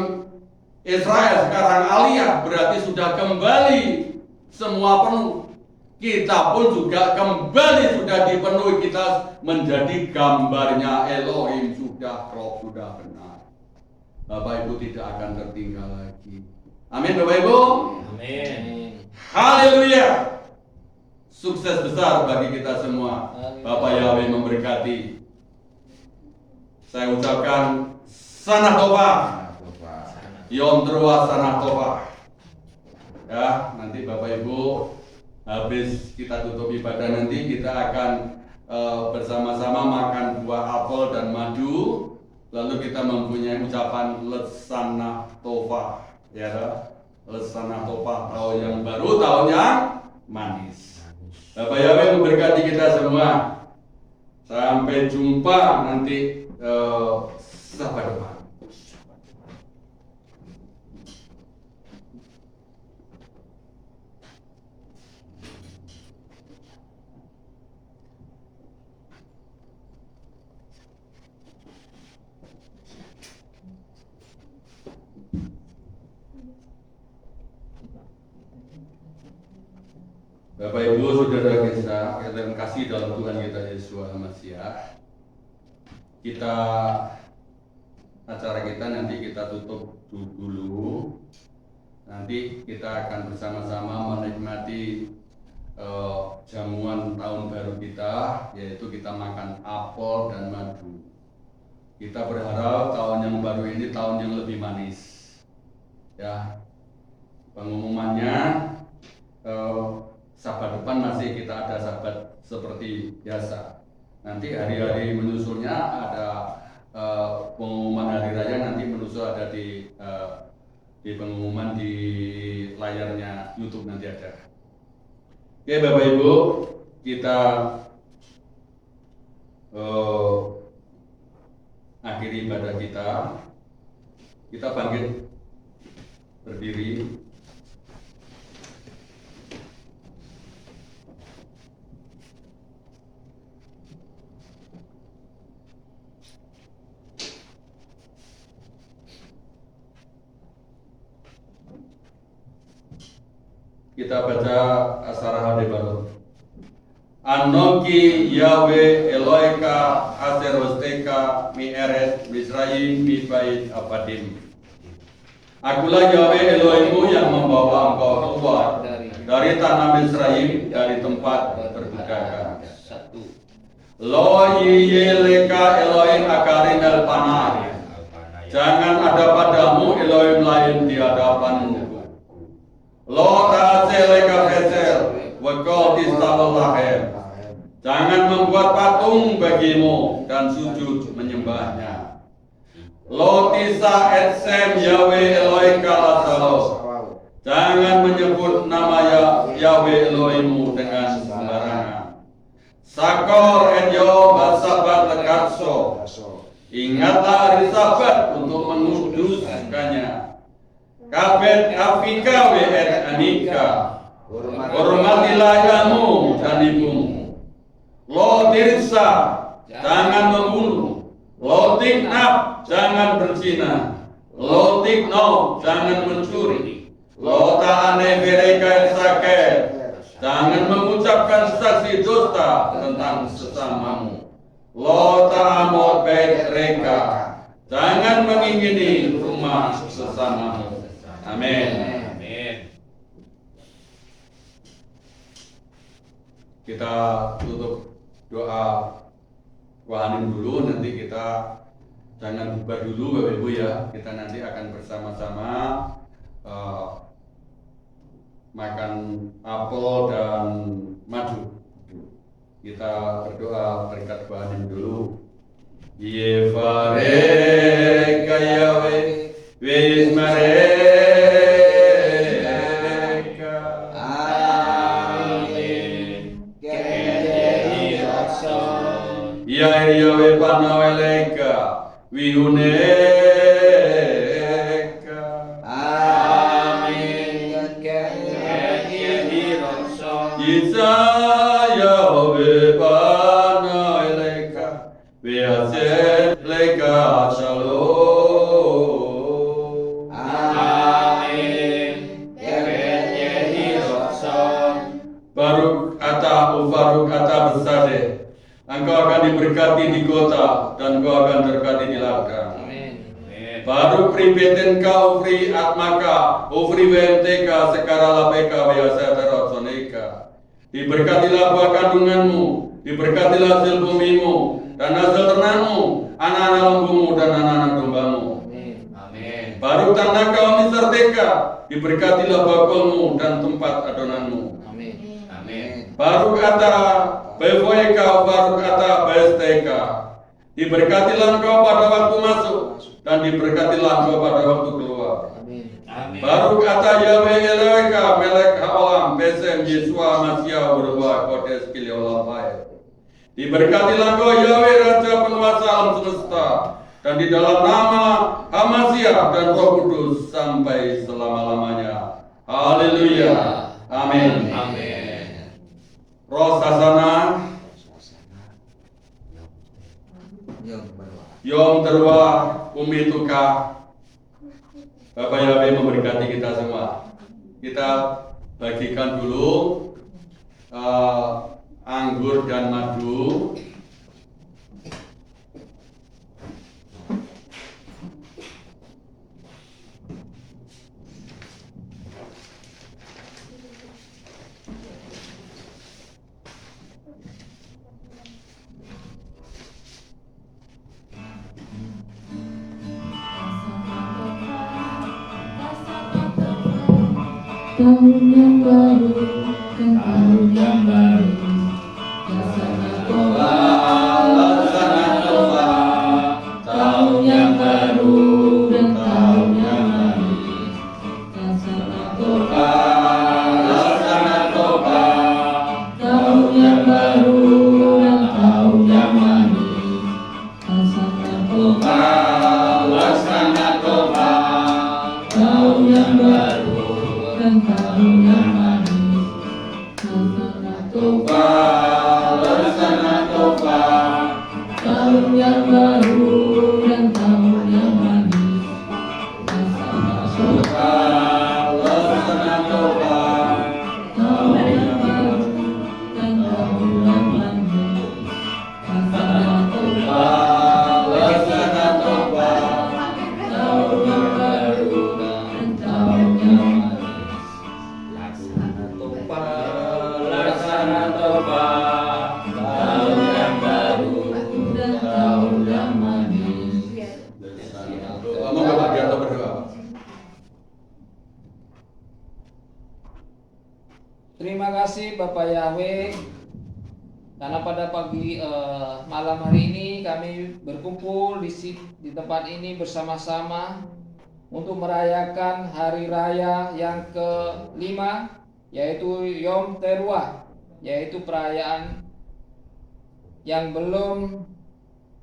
Israel sekarang aliyah berarti sudah kembali semua penuh. Kita pun juga kembali sudah dipenuhi, kita menjadi gambarnya Elohim, sudah klop, sudah benar. Bapak Ibu tidak akan tertinggal lagi. Amin Bapak Ibu. Amin. Haleluya. Sukses besar bagi kita semua. Haleluya. Bapak Yahweh memberkati. Saya ucapkan Sanah Tova, Yom Teruah Sanah Tova. Ya, nanti Bapak Ibu habis kita tutup ibadah nanti kita akan bersama-sama makan buah apel dan madu. Lalu kita mempunyai ucapan Lesanah Tova, ya, Lesanah Tova, tahun yang baru, tahun yang manis. Bapak Yahweh memberkati kita semua. Sampai jumpa nanti sahabat depan. Bapak Ibu saudara kita yang kasih dalam Tuhan kita Yesus Masiah, kita acara kita nanti kita tutup dulu. Nanti kita akan bersama-sama menikmati jamuan tahun baru kita, yaitu kita makan apel dan madu. Kita berharap tahun yang baru ini tahun yang lebih manis. Ya, pengumumannya Sabat depan masih kita ada sabat seperti biasa. Nanti hari-hari menyusulnya ada pengumuman hari raya nanti menuju ada di pengumuman di layarnya YouTube nanti ada. Oke Bapak Ibu, kita akhiri ibadah kita. Kita bangkit berdiri. Kita baca Asara Hadebarut. Anoki Yahweh Eloika Aser Wasteka Mi Eret Misraim Mi Bait Apadim. Akulah Yahweh Elohimmu yang membawa engkau keluar dari tanah Misraim, dari tempat perbudakan. Lo yeleka Elohim akarin elpanah. Jangan ada padamu Elohim lain di hadapanmu. Lo ta'aseleka fesel wakol tistalallahem. Jangan membuat patung bagimu dan sujud menyembahnya. Lo tisa etsem Yahweh Elohika lasalo. Jangan menyebut nama Yahweh Elohimmu dengan sembarangan. Sakor enyo basabat lekatso. Ingatlah hari Sabat untuk menguduskannya. Kabet Afrika WR Anika. Hormatilah ayahmu dan ibumu. Lo tirsa, jangan membunuh. Lo tiknap, jangan berzina. Lo tikno, jangan mencuri. Lo ta'ane bereka sakit, jangan mengucapkan saksi dusta tentang sesamamu. Lo ta'amot bait reka, jangan mengingini rumah sesamamu. Amin. Kita tutup doa wahanim dulu, nanti kita jangan bubar dulu Bapak Ibu ya. Kita nanti akan bersama-sama makan apel dan madu. Kita berdoa berkat wahanim dulu. Yevare kayawe wismare. Yahweh panaweleka wihuneka. Amin. Isa Yahweh panaweleka wihaseleka shalom. Amin. Baruk ata besade. Engkau akan diberkati di kota dan engkau akan terberkati di ladang. Baru pribeten kau ufri atmaka, ufri vmtk sekara lapeka biasa terosoneka. Diberkatilah buah kandunganmu, diberkatilah hasil bumimu dan hasil ternakmu, anak-anak lembumu dan anak-anak dombamu. Amin. Baru tanah kau miserteka, diberkatilah bakulmu dan tempat adonanmu. Amin. Amin. Baru kata Bevoeka baru kata besteka. Diberkatilah engkau pada waktu masuk dan diberkatilah engkau pada waktu keluar. Amin. Baru kata Yahweh Eloheka melek haolam besem Yesua Masya berubah kodes kiliolamai. Diberkatilah engkau Yahweh Raja penguasa alam semesta, dan di dalam nama Hamasya dan Roh Kudus sampai selama-lamanya. Haleluya. Amin. Amin. Roh Sasana Yom Terwa Umi Tuka. Bapak Yahweh memberkati kita semua. Kita bagikan dulu anggur dan madu. Tahun yang baru dan tahun yang baru. Laksana Toba, Laksana Toba, Terima kasih Bapak Yahweh, karena pada malam hari ini kami berkumpul di tempat ini bersama-sama untuk merayakan hari raya yang kelima, yaitu Yom Teruah, yaitu perayaan yang belum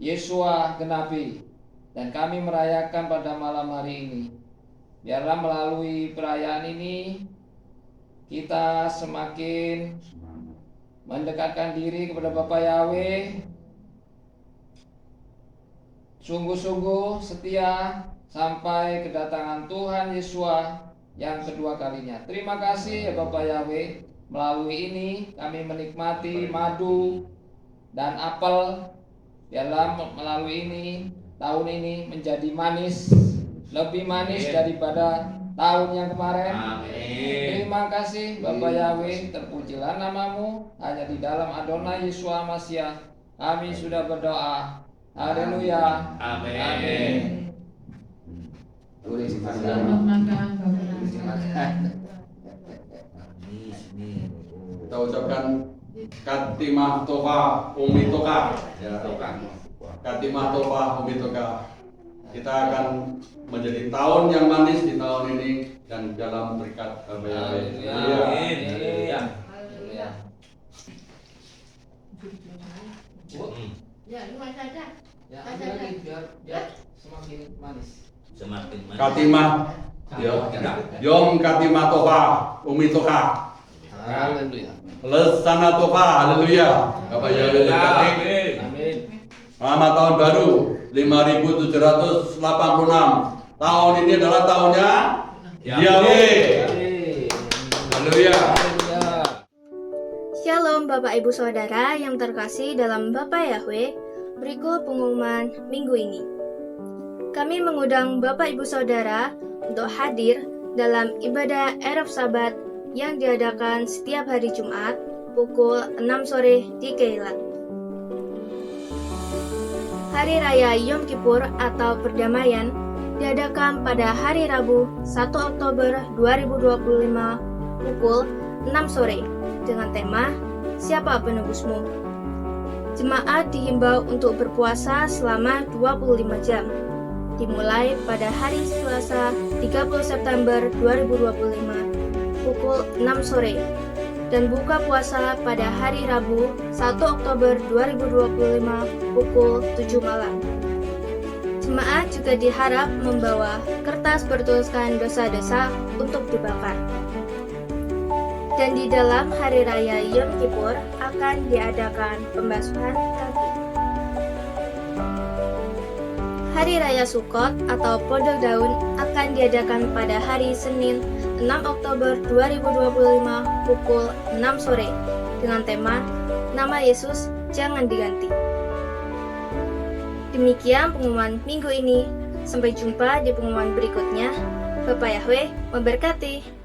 Yesua genapi, dan kami merayakan pada malam hari ini. Biarlah melalui perayaan ini kita semakin mendekatkan diri kepada Bapa Yahweh, sungguh-sungguh setia sampai kedatangan Tuhan Yesua yang kedua kalinya. Terima kasih ya Bapa Yahweh. Melalui ini kami menikmati madu dan apel. Biarlah melalui ini tahun ini menjadi manis, lebih manis daripada tahun yang kemarin. Terima kasih Bapa Yahweh, terpujilah namamu. Hanya di dalam Adonai Yesua Masiah kami sudah berdoa. Haleluya. Amin. Boleh Selamat makan Bapak. Kita ucapkan Katimah Tova Umi Toka. Ya, Katimah Tova Umi Toka. Kita akan menjadi tahun yang manis di tahun ini dan dalam berkat Bapa Yahweh. Haleluya. Ya, cuma saja. Ya, ambil lagi biar semakin manis. Katimah Yom Katimah Tova Umi Toka. Haleluya. Lesana Tova. Haleluya. Bapa Yahweh berkati. Amin. Selamat tahun baru 5786. Tahun ini adalah tahunnya Yahweh. Haleluya. Shalom Bapak Ibu Saudara yang terkasih dalam Bapak Yahweh. Berikut pengumuman minggu ini. Kami mengundang Bapak Ibu Saudara untuk hadir dalam ibadah Erev Sabat yang diadakan setiap hari Jumat pukul 6 sore di Keilat. Hari Raya Yom Kippur atau Perdamaian diadakan pada hari Rabu 1 Oktober 2025 pukul 6 sore dengan tema Siapa Penebusmu? Jemaat dihimbau untuk berpuasa selama 25 jam, dimulai pada hari Selasa 30 September 2025 pukul 6 sore dan buka puasa pada hari Rabu 1 Oktober 2025 pukul 7 malam. Jemaat juga diharap membawa kertas bertuliskan dosa-dosa untuk dibakar. Dan di dalam hari raya Yom Kippur akan diadakan pembasuhan kaki. Hari Raya Sukkot atau Podok Daun akan diadakan pada hari Senin 6 Oktober 2025 pukul 6 sore dengan tema Nama Yesus Jangan Diganti. Demikian pengumuman minggu ini. Sampai jumpa di pengumuman berikutnya. Bapak Yahweh memberkati.